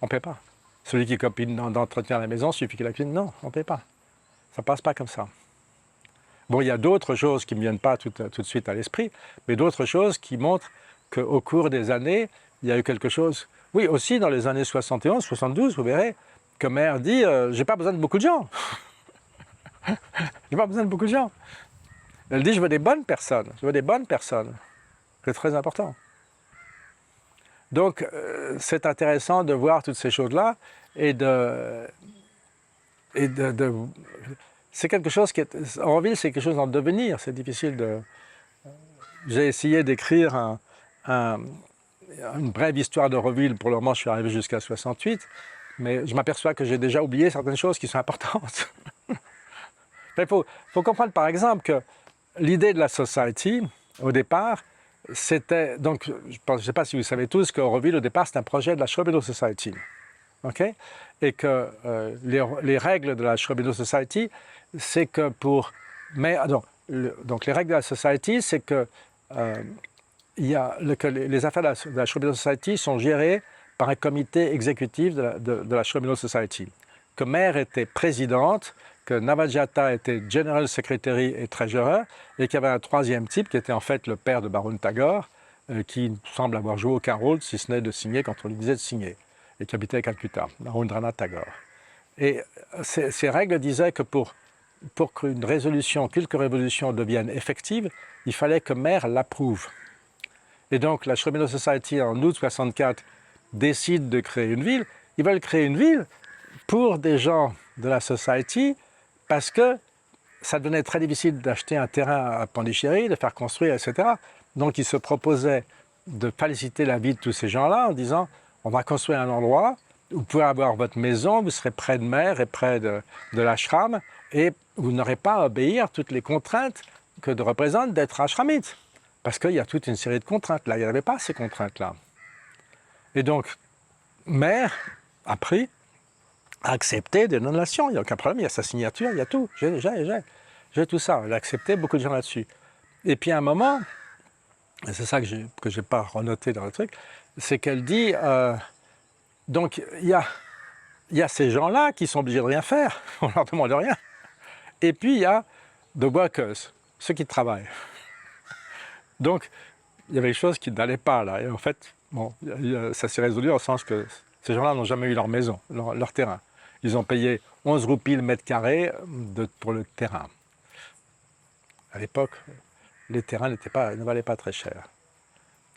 On ne paye pas. Celui qui copine d'entretien à la maison, suffit qu'il la cuisine. Non, on ne paye pas. Ça ne passe pas comme ça. Bon, il y a d'autres choses qui ne me viennent pas tout de suite à l'esprit, mais d'autres choses qui montrent qu'au cours des années, il y a eu quelque chose... Oui, aussi dans les années 71, 72, vous verrez, que Mère dit « j'ai pas besoin de beaucoup de gens. J'ai pas besoin de beaucoup de gens. » Elle dit « je veux des bonnes personnes. Je veux des bonnes personnes. » C'est très important. Donc, c'est intéressant de voir toutes ces choses-là et c'est quelque chose qui est... Auroville, c'est quelque chose en devenir. C'est difficile de... J'ai essayé d'écrire une brève histoire d'Auroville. Pour le moment, je suis arrivé jusqu'à 68. Mais je m'aperçois que j'ai déjà oublié certaines choses qui sont importantes. Il faut comprendre, par exemple, que l'idée de la Society, au départ, c'était... Donc, je ne sais pas si vous savez tous qu'Auroville, au départ, c'est un projet de la Shrubino Society. Okay? Et que les règles de la Shrubino Society, c'est que pour... donc, les règles de la Society, c'est que, que les affaires de la Shrubino Society sont gérées par un comité exécutif de la Shrubino Society. Que Mère était présidente, que Navajata était General Secretary et Treasurer, et qu'il y avait un troisième type qui était en fait le père de Barun Tagore, qui ne semble avoir joué aucun rôle, si ce n'est de signer quand on lui disait de signer, et qui habitait à Calcutta, Narendra Tagore. Et ces règles disaient que pour qu'une résolution, quelque révolution devienne effective, il fallait que Mère l'approuve. Et donc la Shrubino Society, en août 64, décide de créer une ville. Ils veulent créer une ville pour des gens de la Society, parce que ça devenait très difficile d'acheter un terrain à Pondichéry, de faire construire, etc. Donc ils se proposaient de faciliter la vie de tous ces gens-là en disant on va construire un endroit où vous pouvez avoir votre maison, vous serez près de Mère et près de l'ashram, et vous n'aurez pas à obéir à toutes les contraintes que représente d'être ashramite. Parce qu'il y a toute une série de contraintes. Là, il n'y avait pas ces contraintes-là. Et donc, Mère a accepté des donations. Il n'y a aucun problème, il y a sa signature, il y a tout. J'ai tout ça. Elle a accepté, beaucoup de gens là-dessus. Et puis à un moment, et c'est ça que je n'ai pas renoté dans le truc, c'est qu'elle dit, donc il y a ces gens-là qui sont obligés de rien faire, on ne leur demande rien. Et puis il y a the workers, ceux qui travaillent. Donc il y avait des choses qui n'allaient pas là. Et en fait, bon, ça s'est résolu en sens que ces gens-là n'ont jamais eu leur maison, leur terrain. Ils ont payé 11 roupies le mètre carré pour le terrain. À l'époque, les terrains ne valaient pas très cher.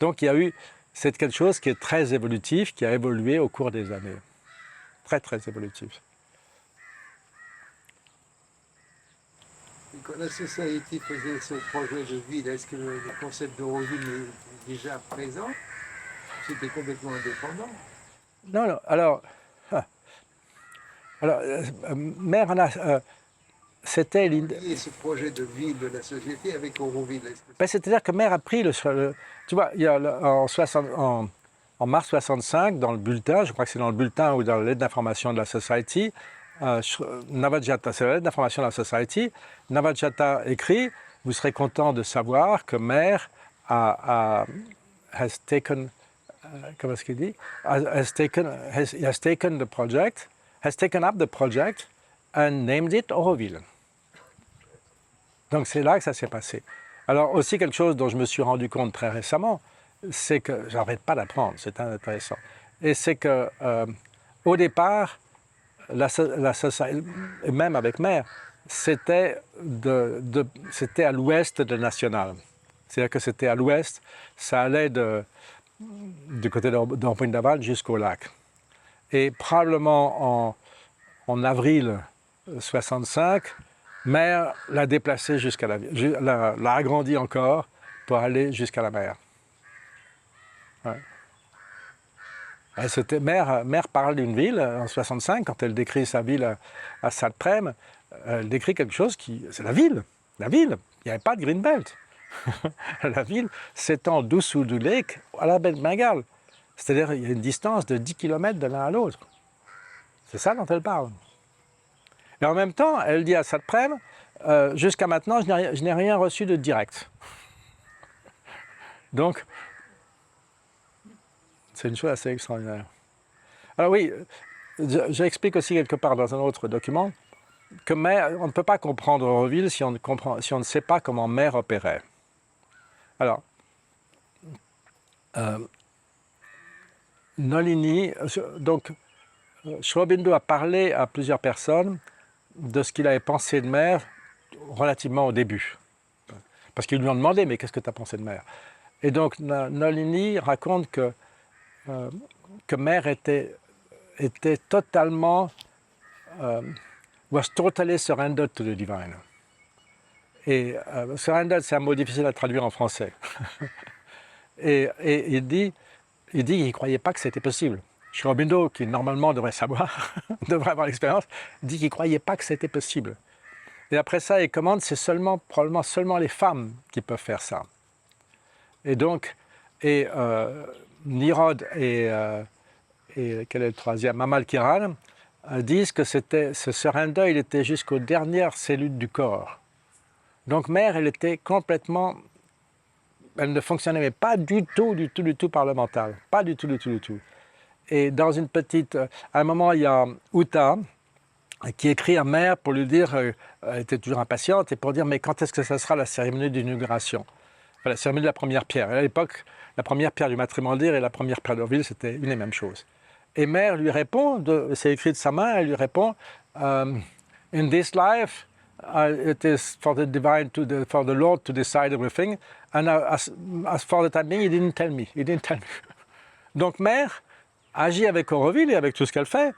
Donc il y a eu, c'est quelque chose qui est très évolutif, qui a évolué au cours des années. Très, très évolutif. Et quand la Society faisait ce projet de ville, est-ce que le concept d'Euroville est déjà présent? C'était complètement indépendant? Non, alors Mère en a... c'était Et ce projet de ville de la société avec Auroville, c'est-à-dire que Mère a pris tu vois, il y a en mars 65, dans le bulletin, je crois que c'est dans le bulletin ou dans la lettre d'information de la Society, Navajata, c'est la lettre d'information de la Society, Navajata écrit « Vous serez content de savoir que Mère has taken... comment est-ce qu'il dit? Has taken up the project and named it Auroville. » Donc c'est là que ça s'est passé. Alors aussi quelque chose dont je me suis rendu compte très récemment, c'est que, j'arrête pas d'apprendre, c'est intéressant, et c'est que au départ, la société, même avec Mère, c'était à l'ouest de National. C'est-à-dire que c'était à l'ouest, ça allait du côté d'Ampoindaval jusqu'au lac. Et probablement en avril 65, Mère l'a déplacé jusqu'à l'a agrandi encore pour aller jusqu'à la mer. Ouais. Mère parle d'une ville en 65, quand elle décrit sa ville à Saint-Prem, elle décrit quelque chose c'est la ville. La ville, il n'y avait pas de Greenbelt. La ville s'étend d'Oussoul Lake à la baie de Bengale. C'est-à-dire qu'il y a une distance de 10 km de l'un à l'autre. C'est ça dont elle parle. Et en même temps, elle dit à Saint-Prem, jusqu'à maintenant, je n'ai rien reçu de direct. Donc, c'est une chose assez extraordinaire. Alors oui, j'explique aussi quelque part dans un autre document que on ne peut pas comprendre Auroville si on ne sait pas comment Mère opérait. Alors, Nolini, donc Sri Aurobindo a parlé à plusieurs personnes de ce qu'il avait pensé de Mère relativement au début. Parce qu'ils lui ont demandé, mais qu'est-ce que tu as pensé de Mère? Et donc Nolini raconte que Mère était totalement, was totally surrendered to the divine. Et surrendered, c'est un mot difficile à traduire en français. et il dit qu'il ne croyait pas que c'était possible. Sri Aurobindo, qui normalement devrait savoir, devrait avoir l'expérience, dit qu'il ne croyait pas que c'était possible. Et après ça, il commande, c'est probablement seulement les femmes qui peuvent faire ça. Et donc, Nirod et quel est le troisième, Amal Kiran, disent que ce surrender, il était jusqu'aux dernières cellules du corps. Donc Mère, elle était complètement, elle ne fonctionnait pas du tout par le mental, pas du tout. Et dans une petite, à un moment, il y a Uta qui écrit à Mère pour lui dire, elle était toujours impatiente, et pour dire, mais quand est-ce que ça sera la cérémonie d'inauguration? Enfin, la cérémonie de la première pierre. Et à l'époque, la première pierre du matrimoine d'Ir et la première pierre d'Auroville, c'était une et même chose. Et Mère lui répond, c'est écrit de sa main, elle lui répond, in this life, it is for the divine, for the Lord to decide everything, and as for the time being, he didn't tell me. Donc Mère agit avec Auroville et avec tout ce qu'elle fait,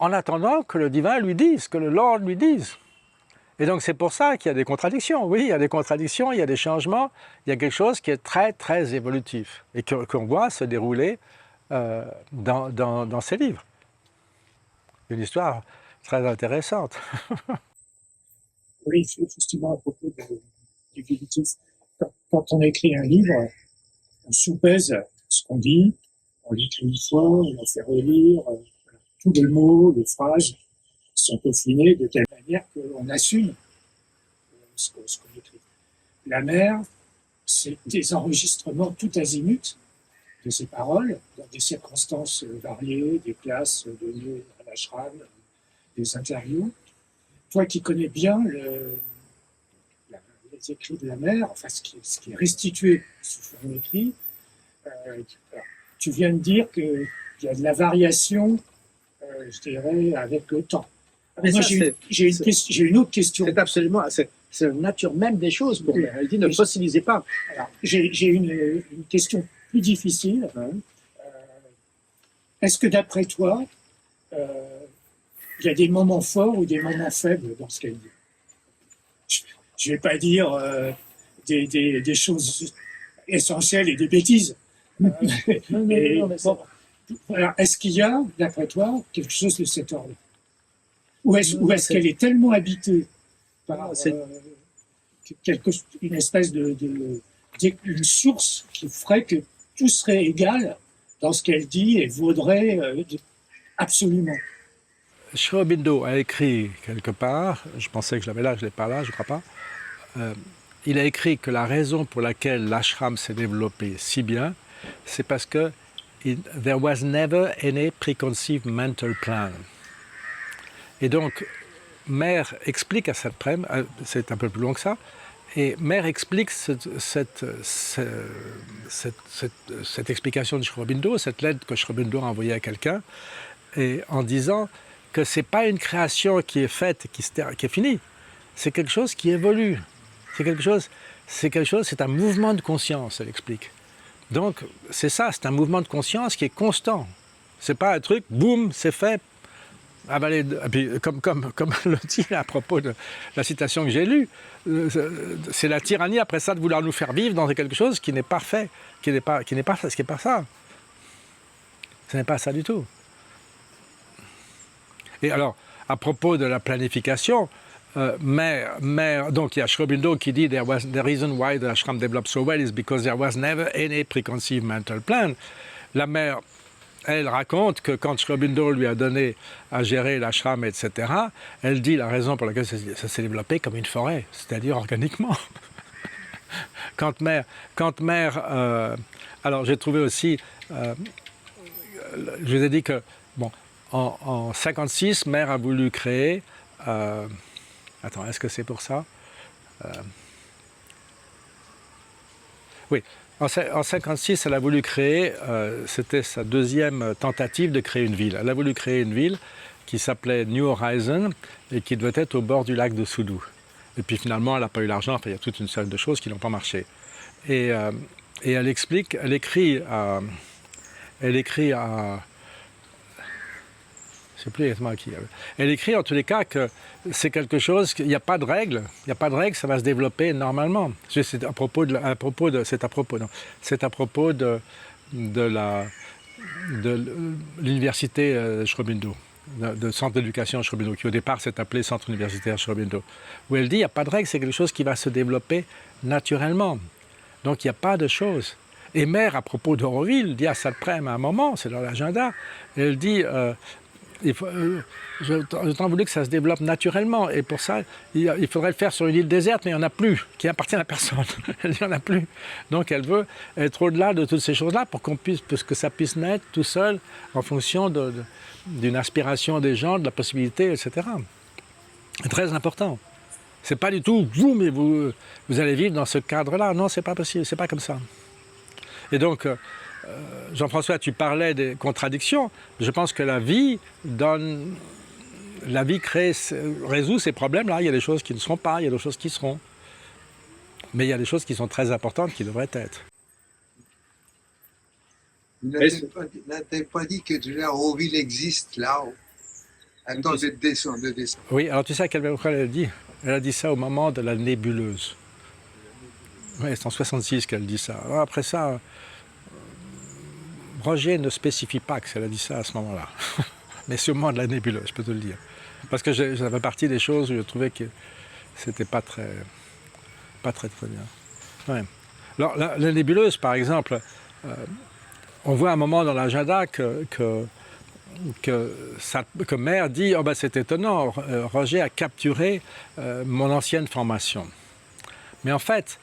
en attendant que le divin lui dise, que le Lord lui dise. Et donc c'est pour ça qu'il y a des contradictions. Oui, il y a des contradictions, il y a des changements, il y a quelque chose qui est très, très évolutif et qu'on voit se dérouler dans ces livres. Une histoire très intéressante. Oui, justement, à propos du divinité, quand on écrit un livre, on soupèse ce qu'on dit, on l'écrit une fois, on en fait relire, tous les mots, les phrases sont peaufinés de telle manière qu'on assume ce qu'on écrit. La Mère, c'est des enregistrements tout azimut de ses paroles, dans des circonstances variées, des classes données à l'ashram, des interviews. Toi qui connais bien les écrits de la Mère, enfin ce qui est restitué sous forme écrit, tu viens de dire qu'il y a de la variation, je dirais, avec le temps. Mais moi, ça, j'ai une autre question. C'est absolument, c'est la nature même des choses pour Mère. Elle dit ne fossilisez pas. Alors, j'ai une question plus difficile. Est-ce que d'après toi, il y a des moments forts ou des moments faibles dans ce qu'elle dit? Je ne vais pas dire des choses essentielles et des bêtises. Alors, est-ce qu'il y a, d'après toi, quelque chose de cet ordre? Ou est-ce qu'elle est tellement habitée par une espèce une source qui ferait que tout serait égal dans ce qu'elle dit et vaudrait absolument? Sri Aurobindo a écrit quelque part, je pensais que je l'avais là, je ne l'ai pas là, je ne crois pas, il a écrit que la raison pour laquelle l'ashram s'est développé si bien, c'est parce que there was never any preconceived mental plan. Et donc, Mère explique à Saint-Prem, c'est un peu plus long que ça, et Mère explique cette explication de Sri Aurobindo, cette lettre que Sri Aurobindo a envoyée à quelqu'un, et en disant que ce n'est pas une création qui est faite, qui est finie, c'est quelque chose qui évolue. C'est un mouvement de conscience, elle explique. Donc, c'est ça, c'est un mouvement de conscience qui est constant. C'est pas un truc, boum, c'est fait, avalé. Et puis, comme le dit à propos de la citation que j'ai lue, c'est la tyrannie après ça de vouloir nous faire vivre dans quelque chose qui n'est pas fait, qui n'est pas ça. Ce n'est pas ça du tout. Et alors, à propos de la planification, donc il y a Sri Aurobindo qui dit the reason why the ashram developed so well is because there was never any preconceived mental plan. La mère, elle raconte que quand Sri Aurobindo lui a donné à gérer l'ashram, etc., elle dit la raison pour laquelle ça s'est développé comme une forêt, c'est-à-dire organiquement. Quand mère, alors j'ai trouvé aussi, je vous ai dit que, bon, en 56, mère a voulu créer, attends, est-ce que c'est pour ça? Oui, en 56, elle a voulu créer, c'était sa deuxième tentative de créer une ville. Elle a voulu créer une ville qui s'appelait New Horizon et qui devait être au bord du lac de Sudu. Et puis finalement, elle n'a pas eu l'argent, enfin, il y a toute une série de choses qui n'ont pas marché. Et elle explique, elle écrit à je ne sais plus exactement à qui. Elle écrit en tous les cas que c'est quelque chose, qu'il n'y a pas de règle, ça va se développer normalement. C'est à propos de l'université Sri Aurobindo, de centre d'éducation Sri Aurobindo, qui au départ s'est appelé centre universitaire Sri Aurobindo, où elle dit il n'y a pas de règle, c'est quelque chose qui va se développer naturellement. Donc il n'y a pas de choses. Et mère, à propos d'Auroville, dit à Satprem à un moment, c'est dans l'agenda, elle dit j'ai tant voulu que ça se développe naturellement. Et pour ça, il faudrait le faire sur une île déserte, mais il n'y en a plus, qui appartient à personne. Il n'y en a plus. Donc elle veut être au-delà de toutes ces choses-là pour que ça puisse naître tout seul en fonction d'une aspiration des gens, de la possibilité, etc. C'est très important. C'est pas du tout mais vous allez vivre dans ce cadre-là. Non, c'est pas possible, c'est pas comme ça. Et donc, Jean-François, tu parlais des contradictions. Je pense que la vie résout ces problèmes-là. Il y a des choses qui ne seront pas, il y a des choses qui seront. Mais il y a des choses qui sont très importantes qui devraient être. Vous n'avez pas dit que déjà Auroville existe là-haut, dans cette descente. Oui, alors tu sais à quel moment elle a dit? Elle a dit ça au moment de la nébuleuse. Oui, c'est en 66 qu'elle dit ça. Alors après ça, Roger ne spécifie pas qu'elle a dit ça à ce moment-là. Mais c'est au moment de la nébuleuse, je peux te le dire. Parce que ça fait partie des choses où je trouvais que c'était pas très bien. Ouais. Alors la nébuleuse, par exemple, on voit un moment dans l'agenda que Mère dit oh ben c'est étonnant, Roger a capturé mon ancienne formation. Mais en fait,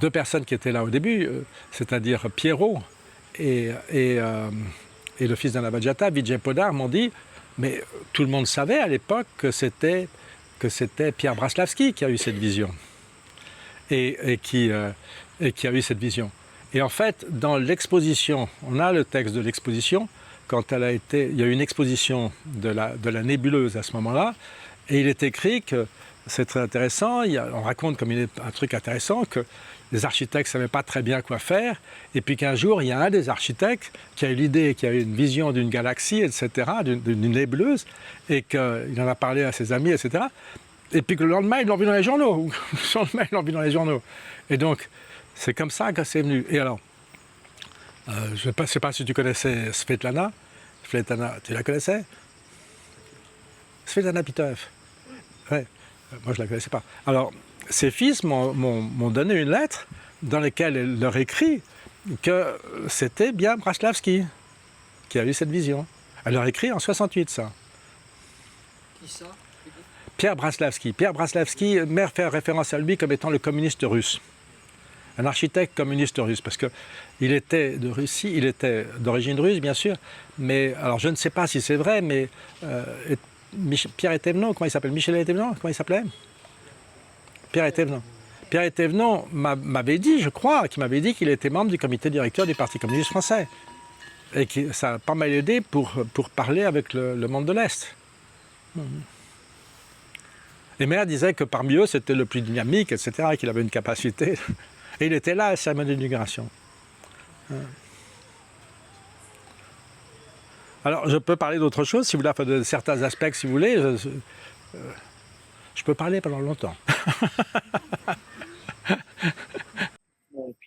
deux personnes qui étaient là au début, c'est-à-dire Pierrot et le fils d'Annavajata, Vijay Podar, m'ont dit mais tout le monde savait à l'époque que c'était Pierre Braslavski qui a eu cette vision et qui a eu cette vision. Et en fait, dans l'exposition, on a le texte de l'exposition, quand il y a eu une exposition de la nébuleuse à ce moment-là, et il est écrit que c'est très intéressant, on raconte comme un truc intéressant, que les architectes ne savaient pas très bien quoi faire, et puis qu'un jour, il y a un des architectes qui a eu l'idée, qui a eu une vision d'une galaxie, etc., d'une nébuleuse, et qu'il en a parlé à ses amis, etc., et puis que le lendemain, ils l'ont vu dans les journaux, Et donc, c'est comme ça que c'est venu. Et alors, je ne sais pas si tu connaissais Svetlana. Svetlana, tu la connaissais? Svetlana Pitev. Ouais. Moi, je ne la connaissais pas. Alors, ses fils m'ont donné une lettre dans laquelle elle leur écrit que c'était bien Braslavski qui a eu cette vision. Elle leur écrit en 68, ça. Qui ça? Pierre Braslavski. Pierre Braslavski, Mère fait référence à lui comme étant le communiste russe. Un architecte communiste russe, parce qu'il était de Russie, il était d'origine russe, bien sûr, mais alors je ne sais pas si c'est vrai, mais Pierre Éthévenot, comment il s'appelle? Michel Éthévenot, comment il s'appelait? Pierre Éthévenot. Pierre Éthévenot m'avait dit, je crois, qu'il était membre du comité directeur du Parti communiste français. Et que ça a pas mal aidé pour parler avec le monde de l'Est. Et Mère disait que parmi eux, c'était le plus dynamique, etc., qu'il avait une capacité. Et il était là à la cérémonie d'inauguration. Alors, je peux parler d'autre chose, si vous voulez, enfin, de certains aspects, si vous voulez. Je peux parler pendant longtemps.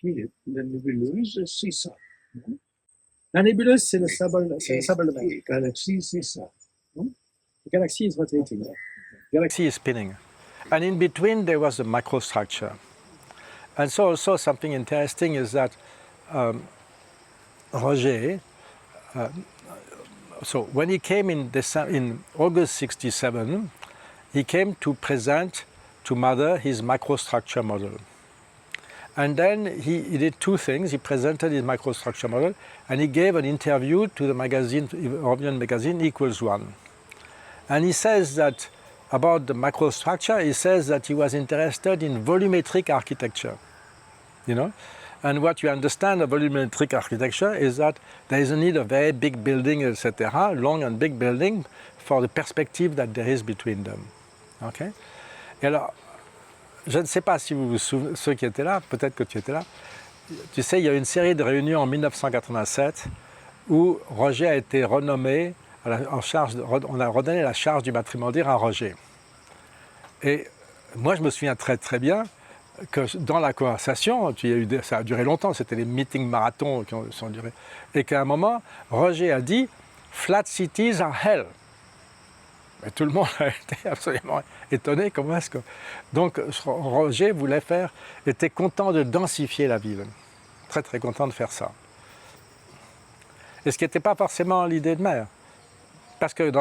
Et vérifier. La nébuleuse, c'est ça. La nébuleuse, c'est le sable de mer. Et galaxie, c'est ça. The galaxy is rotating. Galaxy is spinning. And in between, there was the microstructure. And so also something interesting is that Roger, so when he came in August 67, he came to present to Mother his microstructure model. And then he did two things. He presented his microstructure model and he gave an interview to the magazine, European magazine Equals One. And he says that about the microstructure, he says that he was interested in volumetric architecture, you know? And what you understand of volumetric architecture is that there is a need of very big building, etc., long and big building, for the perspective that there is between them. Okay? Et alors, je ne sais pas si vous vous souvenez, ceux qui étaient là, peut-être que tu étais là, tu sais, il y a eu une série de réunions en 1987 où Roger a été renommé en charge, on a redonné la charge du bâtiment à Roger. Et moi, je me souviens très très bien que dans la conversation, ça a duré longtemps, c'était les meetings marathons qui ont duré, et qu'à un moment, Roger a dit « Flat cities are hell ». Et tout le monde a été absolument étonné, comment est-ce que... Donc Roger était content de densifier la ville, très très content de faire ça. Et ce qui n'était pas forcément l'idée de Maire. Parce que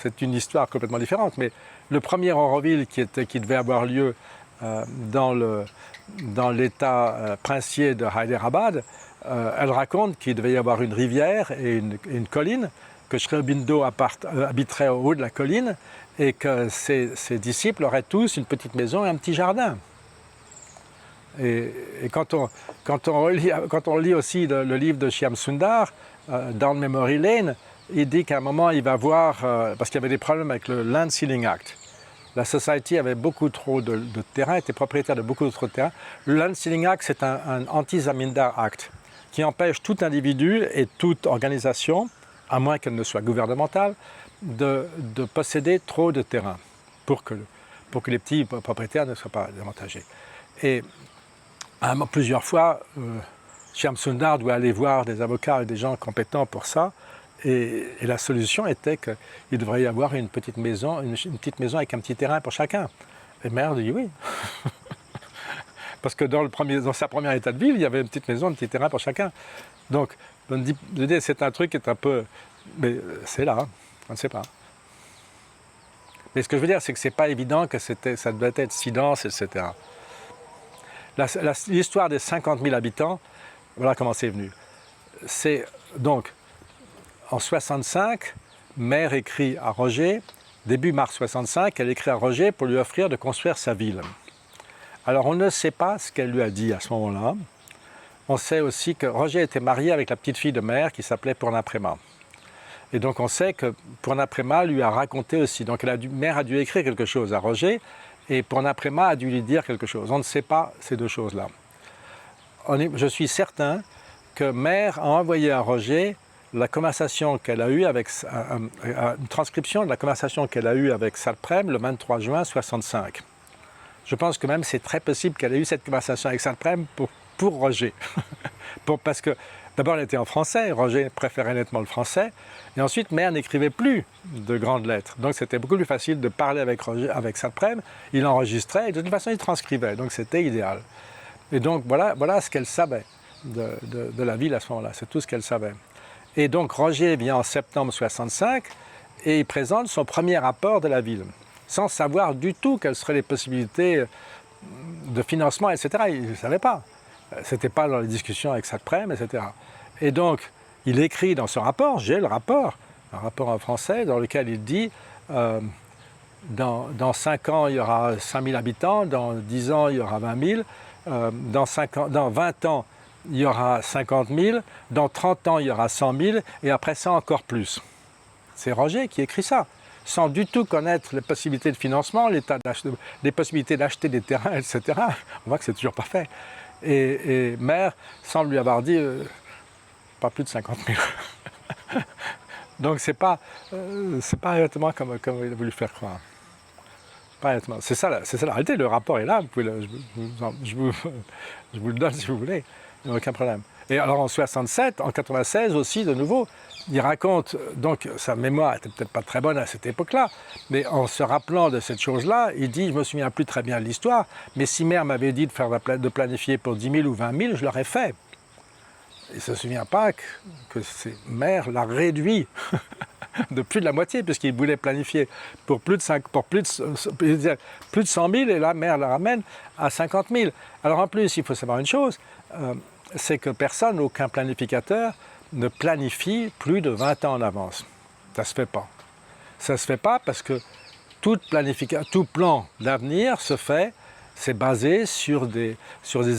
c'est une histoire complètement différente, mais le premier Auroville qui devait avoir lieu dans l'état princier de Hyderabad, elle raconte qu'il devait y avoir une rivière et une colline, que Sri Aurobindo habiterait au haut de la colline et que ses disciples auraient tous une petite maison et un petit jardin. Et quand on lit aussi le livre de Shyam Sundar, dans le Memory Lane, il dit qu'à un moment, il va voir, parce qu'il y avait des problèmes avec le Land Ceiling Act. La Society avait beaucoup trop de terrain, était propriétaire de beaucoup trop de terrain. Le Land Ceiling Act, c'est un anti-Zamindar Act qui empêche tout individu et toute organisation, à moins qu'elle ne soit gouvernementale, de posséder trop de terrain pour que les petits propriétaires ne soient pas avantagés. Et plusieurs fois, Shyam Sundar doit aller voir des avocats et des gens compétents pour ça. Et la solution était qu'il devrait y avoir une petite maison avec un petit terrain pour chacun. Et Maire dit oui. Parce que dans sa première état de ville, il y avait une petite maison, un petit terrain pour chacun. Donc, c'est un truc qui est un peu... Mais c'est là, on ne sait pas. Mais ce que je veux dire, c'est que ce n'est pas évident que ça devait être si dense, etc. L'histoire des 50 000 habitants, voilà comment c'est venu. C'est donc... En 65, Maire écrit à Roger, début mars 65, elle écrit à Roger pour lui offrir de construire sa ville. Alors on ne sait pas ce qu'elle lui a dit à ce moment-là. On sait aussi que Roger était marié avec la petite fille de Maire qui s'appelait Purna Prema. Et donc on sait que Purna Prema lui a raconté aussi. Donc Maire a dû écrire quelque chose à Roger et Purna Prema a dû lui dire quelque chose. On ne sait pas ces deux choses-là. Je suis certain que Maire a envoyé à Roger la conversation qu'elle a eue une transcription de la conversation qu'elle a eue avec Salprem le 23 juin 65. Je pense que même c'est très possible qu'elle ait eu cette conversation avec Salprem pour Roger. Parce que d'abord elle était en français, Roger préférait nettement le français, et ensuite Maire n'écrivait plus de grandes lettres. Donc c'était beaucoup plus facile de parler avec Salprem, il enregistrait et de toute façon il transcrivait, donc c'était idéal. Et donc voilà ce qu'elle savait de la ville à ce moment-là, c'est tout ce qu'elle savait. Et donc Roger vient en septembre 65 et il présente son premier rapport de la ville, sans savoir du tout quelles seraient les possibilités de financement, etc. Il ne savait pas. Ce n'était pas dans les discussions avec Satprem, etc. Et donc, il écrit dans son rapport, j'ai le rapport, un rapport en français, dans lequel il dit dans 5 ans, il y aura 5 000 habitants, dans 10 ans, il y aura 20 000, dans 20 ans, il y aura 50 000, dans 30 ans, il y aura 100 000, et après ça, encore plus. C'est Roger qui écrit ça, sans du tout connaître les possibilités de financement, les possibilités d'acheter des terrains, etc. On voit que c'est toujours pas fait. Et Maire semble lui avoir dit pas plus de 50 000. Donc c'est pas exactement comme il a voulu faire croire. Pas nettement. C'est ça la réalité, le rapport est là, vous pouvez je vous le donne si vous voulez, il n'y a aucun problème. Et alors en 67, en 96 aussi, de nouveau, il raconte, donc sa mémoire n'était peut-être pas très bonne à cette époque-là, mais en se rappelant de cette chose-là, il dit, je ne me souviens plus très bien de l'histoire, mais si mère m'avait dit de planifier pour 10 000 ou 20 000, je l'aurais fait. Il ne se souvient pas que mère l'a réduit de plus de la moitié, puisqu'il voulait planifier pour plus de 100 000, et la mère la ramène à 50 000. Alors en plus, il faut savoir une chose, c'est que personne, aucun planificateur, ne planifie plus de 20 ans en avance. Ça ne se fait pas. Ça ne se fait pas parce que tout plan d'avenir se fait, c'est basé sur des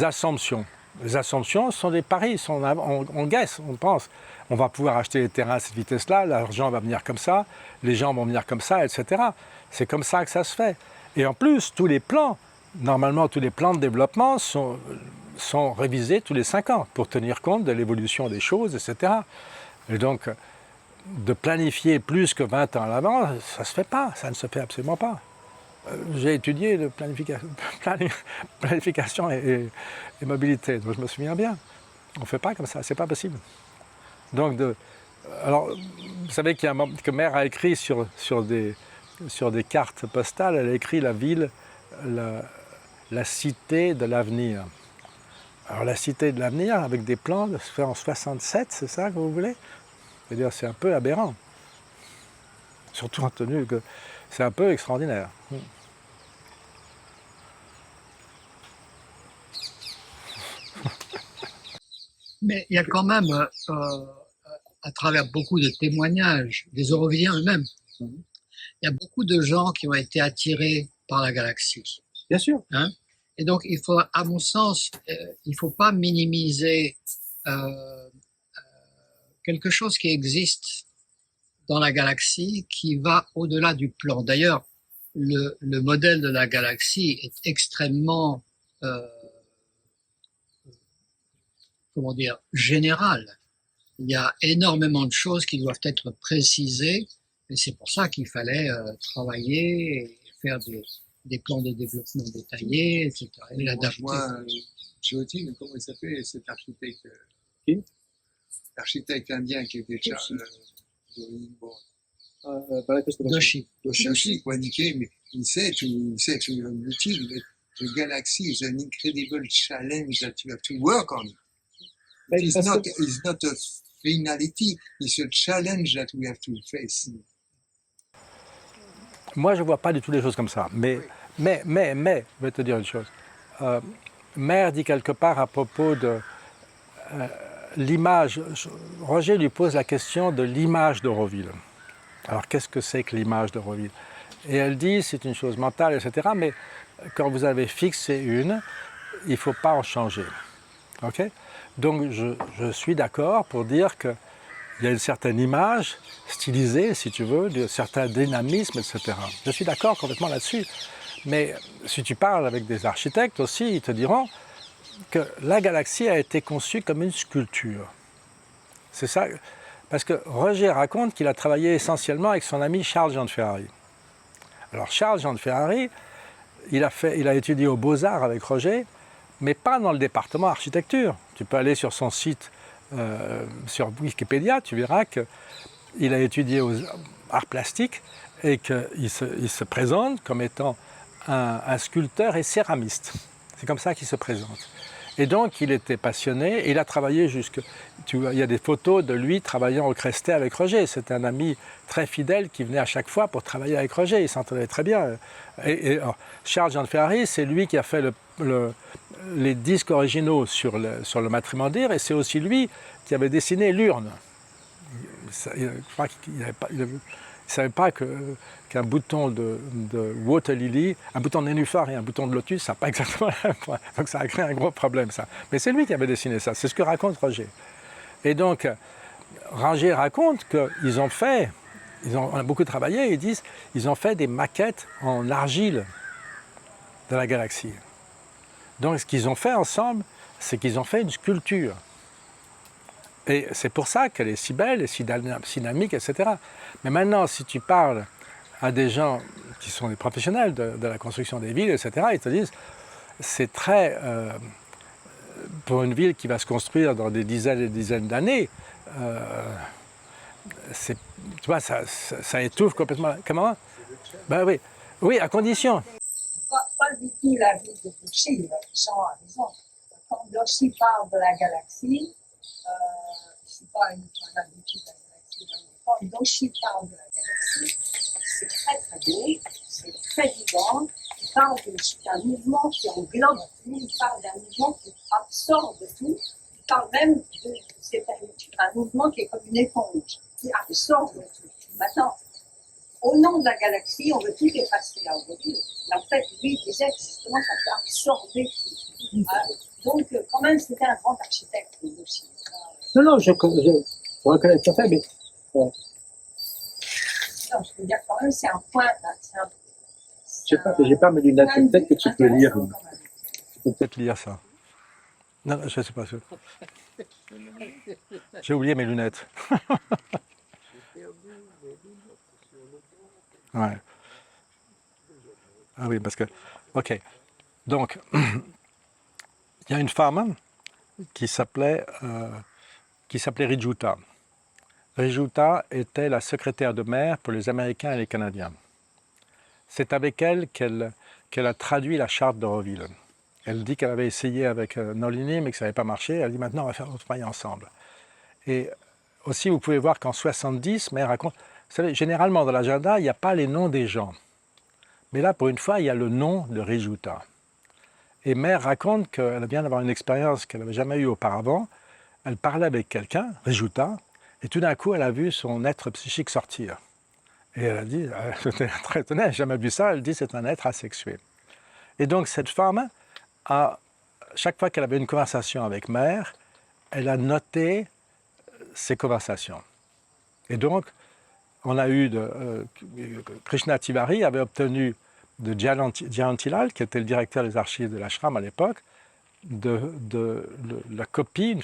assumptions. Les assumptions sont des paris, on guesse, on pense. On va pouvoir acheter les terrains à cette vitesse-là, l'argent va venir comme ça, les gens vont venir comme ça, etc. C'est comme ça que ça se fait. Et en plus, normalement tous les plans de développement sont révisés tous les 5 ans pour tenir compte de l'évolution des choses, etc. Et donc, de planifier plus que 20 ans à l'avance, ça ne se fait pas, ça ne se fait absolument pas. J'ai étudié la planification et mobilité, donc je me souviens bien. On ne fait pas comme ça, c'est pas possible. Donc, alors, vous savez que Mère a écrit sur des cartes postales, elle a écrit la ville, la cité de l'avenir. Alors la cité de l'avenir, avec des plans, ça se fait en 67, c'est ça que vous voulez? C'est-à-dire c'est un peu aberrant. Surtout en tenue que c'est un peu extraordinaire. Mais il y a quand même, à travers beaucoup de témoignages des Euroviens eux-mêmes, il y a beaucoup de gens qui ont été attirés par la galaxie. Bien sûr. Hein? Et donc, il faut, à mon sens, il faut pas minimiser quelque chose qui existe dans la galaxie qui va au-delà du plan. D'ailleurs, le modèle de la galaxie est extrêmement, comment dire, général. Il y a énormément de choses qui doivent être précisées, et c'est pour ça qu'il fallait travailler et faire des plans de développement détaillés, etc. Et l'adapter. Jyoti, comment il s'appelle cet architecte? L'architecte indien qui était Doshi. Doshi, quoi, niqué, mais il sait utile. The galaxy is an incredible challenge that you have to work on. It's not a finality, it's a challenge that we have to face. Moi, je ne vois pas du tout les choses comme ça. Mais, je vais te dire une chose. Mère dit quelque part à propos de l'image. Roger lui pose la question de l'image d'Auroville. Alors, qu'est-ce que c'est que l'image d'Auroville? Et elle dit, c'est une chose mentale, etc. Mais quand vous avez fixé une, il ne faut pas en changer. Okay? Donc, je suis d'accord pour dire qu'il y a une certaine image stylisée, si tu veux, de certain dynamisme, etc. Je suis d'accord complètement là-dessus. Mais si tu parles avec des architectes aussi, ils te diront que la galaxie a été conçue comme une sculpture. C'est ça. Parce que Roger raconte qu'il a travaillé essentiellement avec son ami Charles-Jean de Ferrari. Alors Charles-Jean de Ferrari, il a étudié aux Beaux-Arts avec Roger, mais pas dans le département architecture. Tu peux aller sur son site, sur Wikipédia, tu verras qu'il a étudié aux arts plastiques et qu'il se présente comme étant un sculpteur et céramiste. C'est comme ça qu'il se présente. Et donc, il était passionné, et il a travaillé il y a des photos de lui travaillant au Crestet avec Roger. C'était un ami très fidèle qui venait à chaque fois pour travailler avec Roger. Il s'entendait très bien. Alors, Charles-Jean de Ferrari, c'est lui qui a fait les disques originaux sur le Matrimondir, et c'est aussi lui qui avait dessiné l'urne. Je crois qu'il ne savait pas qu'un bouton de water lily, un bouton de nénuphar et un bouton de lotus, ça n'a pas exactement la même point. Donc ça a créé un gros problème, ça. Mais c'est lui qui avait dessiné ça, c'est ce que raconte Roger. Et donc, Roger raconte qu'ils ont fait, on a beaucoup travaillé, ils disent, ils ont fait des maquettes en argile de la galaxie. Donc ce qu'ils ont fait ensemble, c'est qu'ils ont fait une sculpture. Et c'est pour ça qu'elle est si belle et si dynamique, etc. Mais maintenant, si tu parles à des gens qui sont des professionnels de la construction des villes, etc., ils te disent, c'est très... pour une ville qui va se construire dans des dizaines et des dizaines d'années, tu vois, ça étouffe complètement. Comment? Ben oui, oui, à condition. Pas du tout la vie de Boucher, Jean a raison. Quand Doshi parle de la galaxie, je ne suis pas une habitude de la galaxie, mais quand Doshi parle de la galaxie, c'est très très beau, c'est très vivant. Il parle d'un mouvement qui englobe tout, il parle d'un mouvement qui absorbe tout, il parle même de c'est un mouvement qui est comme une éponge, qui absorbe tout. Maintenant, au nom de la galaxie, on veut tout effacer à aujourd'hui. Mais en fait, lui, il disait que justement, ça peut absorber tout. Donc, quand même, c'était un grand architecte aussi. Non, je reconnais tout à fait, mais... Non, je veux dire, quand même, c'est un point... J'ai pas mes lunettes, peut-être que tu peux lire. Tu peux peut-être lire ça. Non, je ne sais pas. J'ai oublié mes lunettes. Ouais. Ah oui, parce que... Ok. Donc, il y a une femme qui s'appelait Rijuta. Rijuta était la secrétaire de maire pour les Américains et les Canadiens. C'est avec elle qu'elle a traduit la charte d'Auroville. Elle dit qu'elle avait essayé avec Nolini, mais que ça n'avait pas marché. Elle dit maintenant on va faire notre travail ensemble. Et aussi, vous pouvez voir qu'en 70, Maire raconte... Vous savez, généralement dans l'agenda, il n'y a pas les noms des gens. Mais là, pour une fois, il y a le nom de Rijuta. Et Maire raconte qu'elle vient d'avoir une expérience qu'elle n'avait jamais eue auparavant. Elle parlait avec quelqu'un, Rijuta, et tout d'un coup, elle a vu son être psychique sortir. Et elle a dit, j'étais très étonnée, elle n'a jamais vu ça, elle dit c'est un être asexué. Et donc cette femme, chaque fois qu'elle avait une conversation avec Mère, elle a noté ces conversations. Et donc, on a eu Krishna Tiwari avait obtenu de Jayantilal, qui était le directeur des archives de l'ashram à l'époque, la copie,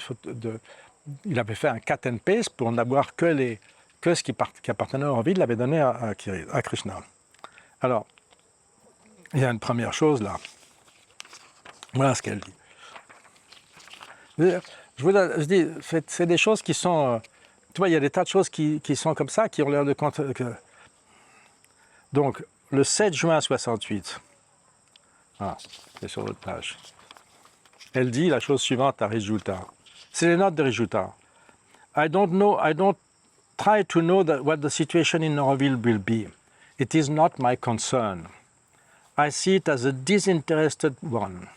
il avait fait un cut and paste pour n'avoir que ce qui appartenait à Auroville, il l'avait donné à Krishna. Alors, il y a une première chose là. Voilà ce qu'elle dit. Je dis, c'est des choses qui sont... tu vois, il y a des tas de choses qui sont comme ça, qui ont l'air de... Donc, le 7 juin 68, c'est sur l'autre page, elle dit la chose suivante à Rijuta. C'est les notes de Rijuta. I don't try to know what the situation in Auroville will be. It is not my concern. I see it as a disinterested one.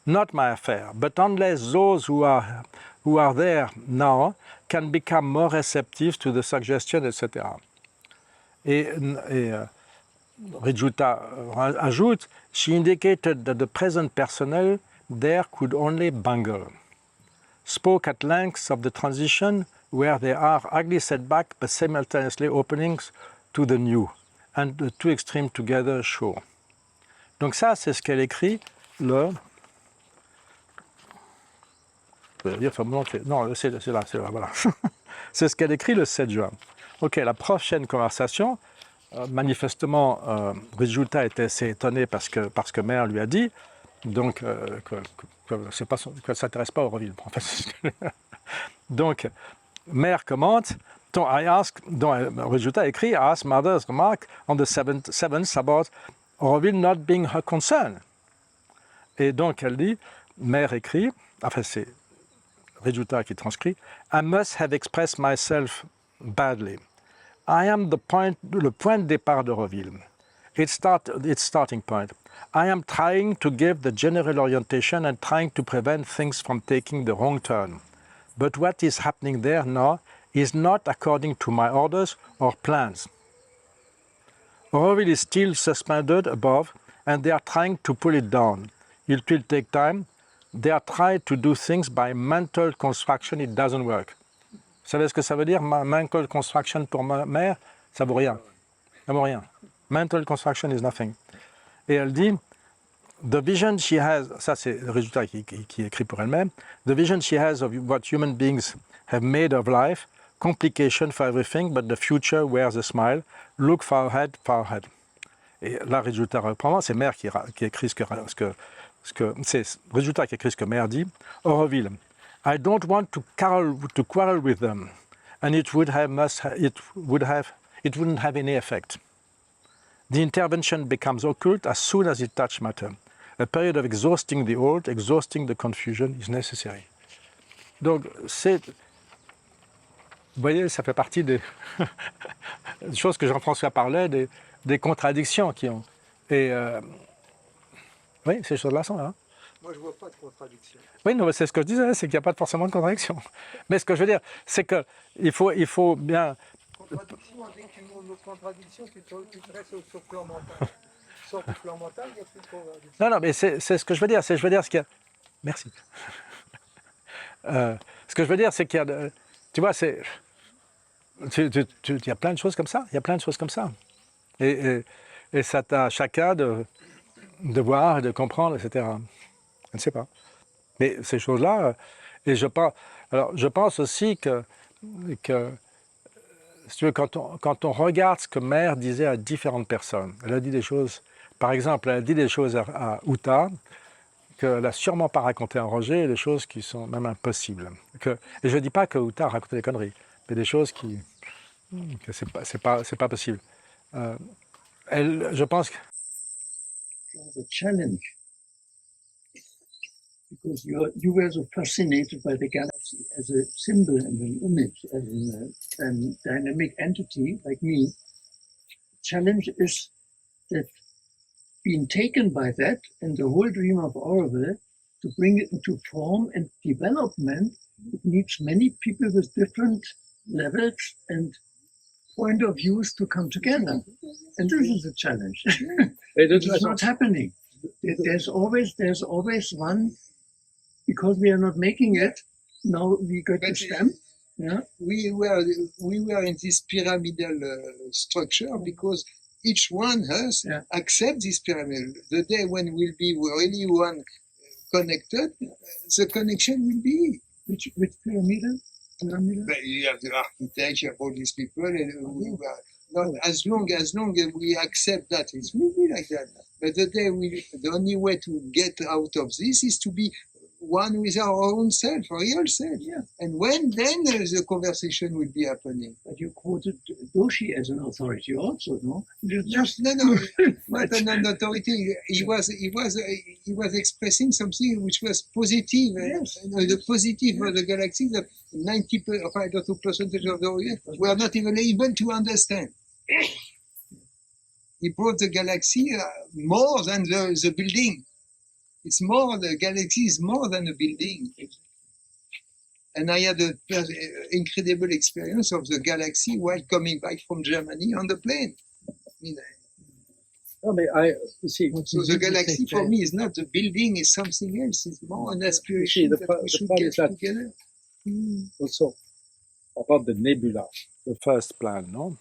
Not my affair, but unless those who are there now can become more receptive to the suggestion, etc. Et Rijuta ajoute, she indicated that the present personnel there could only bungle. Spoke at length of the transition where there are ugly setbacks but simultaneously openings to the new, and the two extremes together show. Donc ça, c'est ce qu'elle écrit le... Je vais dire, non, c'est là, voilà. C'est ce qu'elle écrit le 7 juin. Ok, la prochaine conversation, manifestement, Rijuta était assez étonné parce que Mère lui a dit, donc, que ne s'intéresse pas au Auroville. Donc, Mère commente, Rijuta écrit, I asked mother's remark on the 7th about Auroville not being her concern. Et donc, elle dit, Mère écrit, enfin c'est Rijuta qui transcrit, I must have expressed myself badly. I am le point de départ d'Auroville. Its starting point. I am trying to give the general orientation and trying to prevent things from taking the wrong turn. But what is happening there now is not according to my orders or plans. Auroville is still suspended above and they are trying to pull it down. It will take time. They are trying to do things by mental construction. It doesn't work. Vous savez ce que ça veut dire, mental construction pour ma mère? Ça vaut rien. Ça vaut rien. Mental construction is nothing. Et elle dit, the vision she has, ça c'est le résultat qui écrit pour elle-même, the vision she has of what human beings have made of life complication for everything, but the future wears a smile. Look far ahead, far ahead. Et là, résultat reprend, c'est Maire qui écrit c'est résultat qui écrit ce que Maire dit. Auroville, I don't want to quarrel with them, and it wouldn't have any effect. The intervention becomes occult as soon as it touches matter. A period of exhausting the old, exhausting the confusion is necessary. Donc, vous voyez, ça fait partie des choses que Jean-François parlait, des contradictions qui ont. Et oui, ces choses-là sont là. Hein. Moi, je ne vois pas de contradiction. Oui, non, c'est ce que je disais, c'est qu'il n'y a pas forcément de contradiction. Mais ce que je veux dire, c'est qu'il faut bien. Contradiction, dès que tu montres nos contradictions, tu te restes sur le plan mental. Sur le plan mental, il n'y a plus de contradiction. Non, mais c'est ce que je veux dire. Je veux dire ce qu'il y a. Merci. Ce que je veux dire, c'est qu'il y a. Tu vois, il y a plein de choses comme ça. Il y a plein de choses comme ça. Et c'est à chacun de voir, de comprendre, etc. Je ne sais pas. Mais ces choses-là, et je pense aussi que si tu veux, quand on regarde ce que Mère disait à différentes personnes, elle a dit des choses, par exemple, elle a dit des choses à Uta qu'elle n'a sûrement pas raconté à Roger, des choses qui sont même impossibles. Et je ne dis pas que Uta a raconté des conneries, mais des choses que c'est pas possible. Je pense que the challenge, because you were so fascinated by the galaxy as a symbol and an image, as a dynamic entity like me. The challenge is that being taken by that and the whole dream of Orwell, to bring it into form and development, it needs many people with different levels and point of views to come together. And this is a challenge. It's not happening. There's always one, because we are not making it. Now we got the stamp. Yeah. We were in this pyramidal structure because each one has accept this pyramid. The day when we'll be really one connected, the connection will be. Which pyramidal? But you have the architecture, all these people, and we were not as long as we accept that, it will be like that. But the only way to get out of this is to be one with our own self, our real self. Yeah. And then the conversation will be happening. But you quoted Doshi as an authority also, no? Just no, not an authority. He was expressing something which was positive. Yes. The positive for the galaxy that 90% of the audience were not even able to understand. He brought the galaxy more than the building. The galaxy is more than a building. And I had an incredible experience of the galaxy while coming back from Germany on the plane. No, but so the galaxy for me is not the building, it's something else. It's more an aspiration that we should get together. Also, about the nebula, the first plan, no?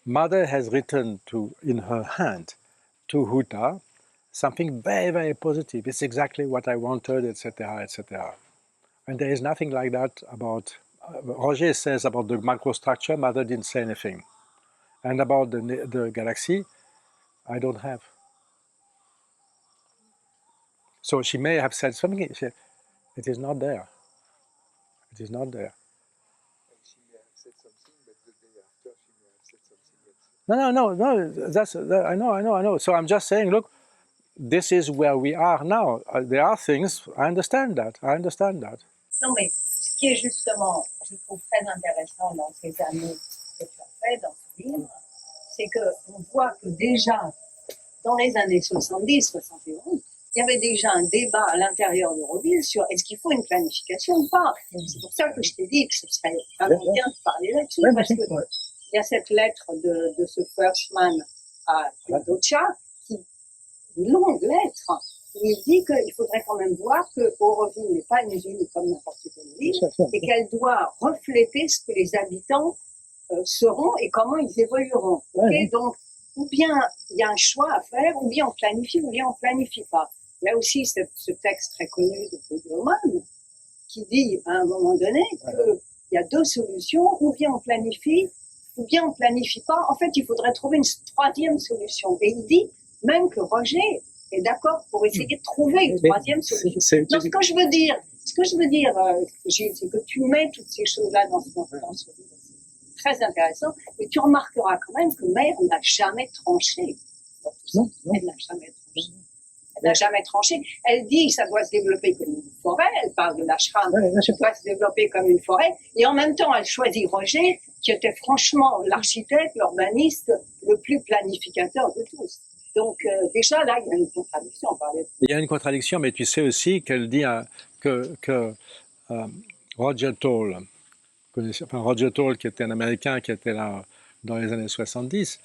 Mother has written in her hand to Huta something very, very positive. It's exactly what I wanted, etc., etc. And there is nothing like that about. Roger says about the microstructure, Mother didn't say anything. And about the galaxy, I don't have. So she may have said something. It is not there. It is not there. She may have said something, but the day after she may have said something else. No. I know. So I'm just saying, look, this is where we are now. There are things, I understand that. Non, mais ce qui est justement, je trouve très intéressant dans ces années que tu as fait dans ce livre, c'est qu'on voit que déjà, dans les années 70, 71, il y avait déjà un débat à l'intérieur d'Euroville sur est-ce qu'il faut une planification ou pas. C'est pour ça que je t'ai dit que ce serait vraiment bien de parler là-dessus, parce qu'il y a cette lettre de ce Firstman à Docha, une longue lettre, où il dit qu'il faudrait quand même voir que Auroville n'est pas une ville comme n'importe quelle ville, et qu'elle doit refléter ce que les habitants seront et comment ils évolueront. Okay, donc, ou bien il y a un choix à faire, ou bien on planifie, ou bien on planifie pas. Là aussi, ce texte très connu de Claude Oman, qui dit à un moment donné que il y a deux solutions, ou bien on planifie pas. En fait, il faudrait trouver une troisième solution. Et il dit même que Roger est d'accord pour essayer de trouver une troisième solution. Donc, ce que je veux dire, Gilles, c'est que tu mets toutes ces choses-là dans ce livre. C'est très intéressant. Et tu remarqueras quand même que Mère n'a jamais tranché. Non. Elle n'a jamais tranché. Elle n'a jamais tranché. Elle dit que ça doit se développer comme une forêt. Elle parle de l'ashram, ça doit se développer comme une forêt. Et en même temps, elle choisit Roger, qui était franchement l'architecte, l'urbaniste, le plus planificateur de tous. Donc déjà là, il y a une contradiction. Il y a une contradiction, mais tu sais aussi qu'elle dit que Roger Toll, Roger Toll, qui était un Américain, qui était là dans les années 70,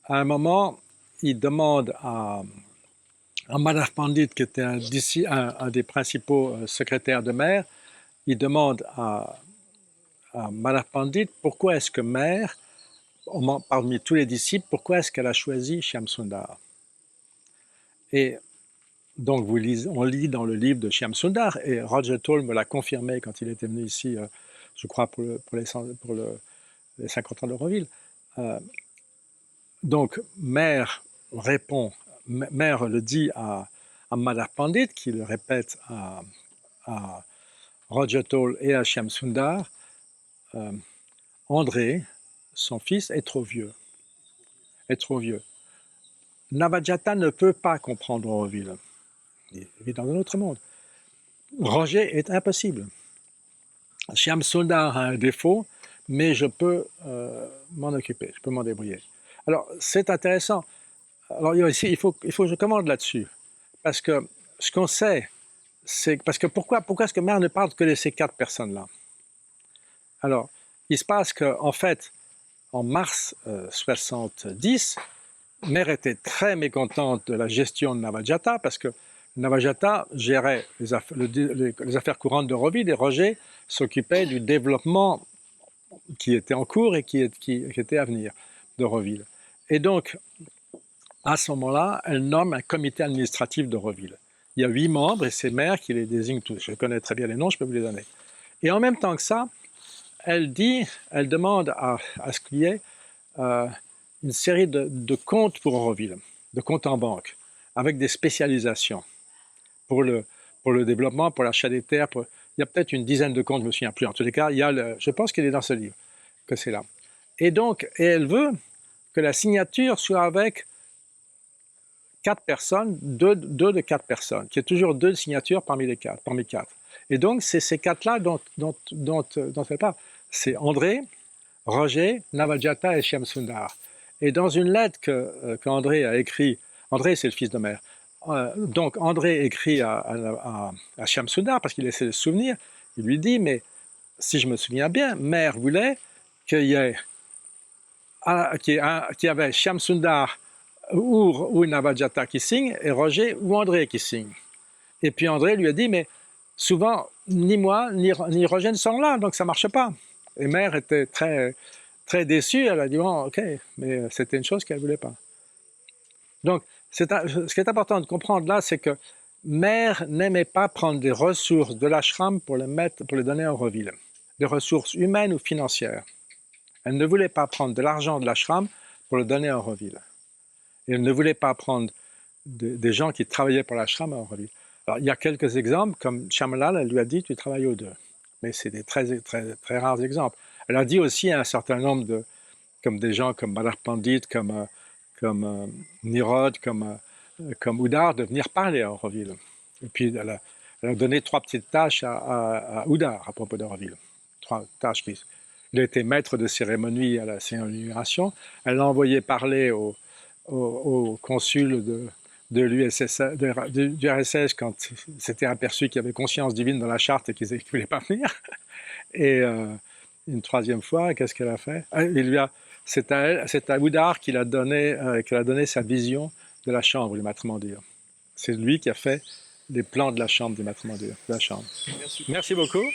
à un moment, il demande à Madhav Pandit, qui était un des principaux secrétaires de Mère, il demande à Madhav Pandit pourquoi est-ce que Mère, parmi tous les disciples, pourquoi est-ce qu'elle a choisi Shyam Sundar. Et donc on lit dans le livre de Shyam Sundar, et Roger Toll me l'a confirmé quand il était venu ici, je crois pour les 50 ans d'Auroville. Donc Mère le dit à Madhav Pandit, qui le répète à Roger Toll et à Shyam Sundar, André, son fils, est trop vieux. Navajata ne peut pas comprendre Auroville. Il vit dans un autre monde. Roger est impossible. Shyam Sundar a un défaut, mais je peux m'en occuper, je peux m'en débrouiller. Alors, c'est intéressant. Alors, il faut que je commande là-dessus. Parce que ce qu'on sait, c'est... Parce que pourquoi est-ce que Mère ne parle que de ces 4 personnes-là? Alors, il se passe qu'en fait, en mars 70, Mère était très mécontente de la gestion de Navajata, parce que Navajata gérait les affaires courantes d'Auroville, et Roger s'occupait du développement qui était en cours et qui était à venir d'Auroville. Et donc, à ce moment-là, elle nomme un comité administratif d'Auroville. Il y a 8 membres, et c'est Mère qui les désigne tous. Je connais très bien les noms, je peux vous les donner. Et en même temps que ça, elle demande à ce qu'il y ait une série de comptes pour Auroville, de comptes en banque, avec des spécialisations pour le développement, pour l'achat des terres. Il y a peut-être une dizaine de comptes, je ne me souviens plus. En tous les cas, je pense qu'il est dans ce livre, que c'est là. Et elle veut que la signature soit avec 4 personnes, 2 de 4 personnes, qu'il y ait toujours 2 signatures parmi 4. Et donc, c'est ces 4-là dont elle parle. C'est André, Roger, Navajata et Shyam Sundar. Et dans une lettre qu'André a écrite, André c'est le fils de Mère, donc André écrit à Shyam Sundar parce qu'il essaie de se souvenir, il lui dit, mais si je me souviens bien, Mère voulait qu'il y avait Shyam Sundar ou Navajata qui signe, et Roger ou André qui signe. Et puis André lui a dit, mais souvent, ni moi, ni Roger ne sont là, donc ça ne marche pas. Et Mère était très, très déçue, elle a dit, bon, ok, mais c'était une chose qu'elle ne voulait pas. Donc, ce qui est important de comprendre là, c'est que Mère n'aimait pas prendre des ressources de l'ashram pour les donner à Auroville, des ressources humaines ou financières. Elle ne voulait pas prendre de l'argent de l'ashram pour le donner à Auroville. Et elle ne voulait pas prendre des gens qui travaillaient pour l'ashram à Auroville. Alors, il y a quelques exemples, comme Shamalal, elle lui a dit, tu travailles aux 2. Mais c'est des très, très, très rares exemples. Elle a dit aussi à un certain nombre comme des gens comme Madhav Pandit, comme Nirod, comme Udar, de venir parler à Auroville. Et puis, elle a donné 3 petites tâches à Udar à propos d'Auroville. 3 tâches. Il a été maître de cérémonie à la cérémonie d'inauguration. Elle l'a envoyé parler au consul de l'URSS quand il s'était aperçu qu'il y avait conscience divine dans la charte et qu'il ne voulait pas venir. Et une 3e fois, qu'est-ce qu'elle a fait? C'est à Udar qu'il a donné sa vision de la chambre du Maître Mandir. C'est lui qui a fait les plans de la chambre du Maître Mandir. Merci beaucoup. Merci beaucoup.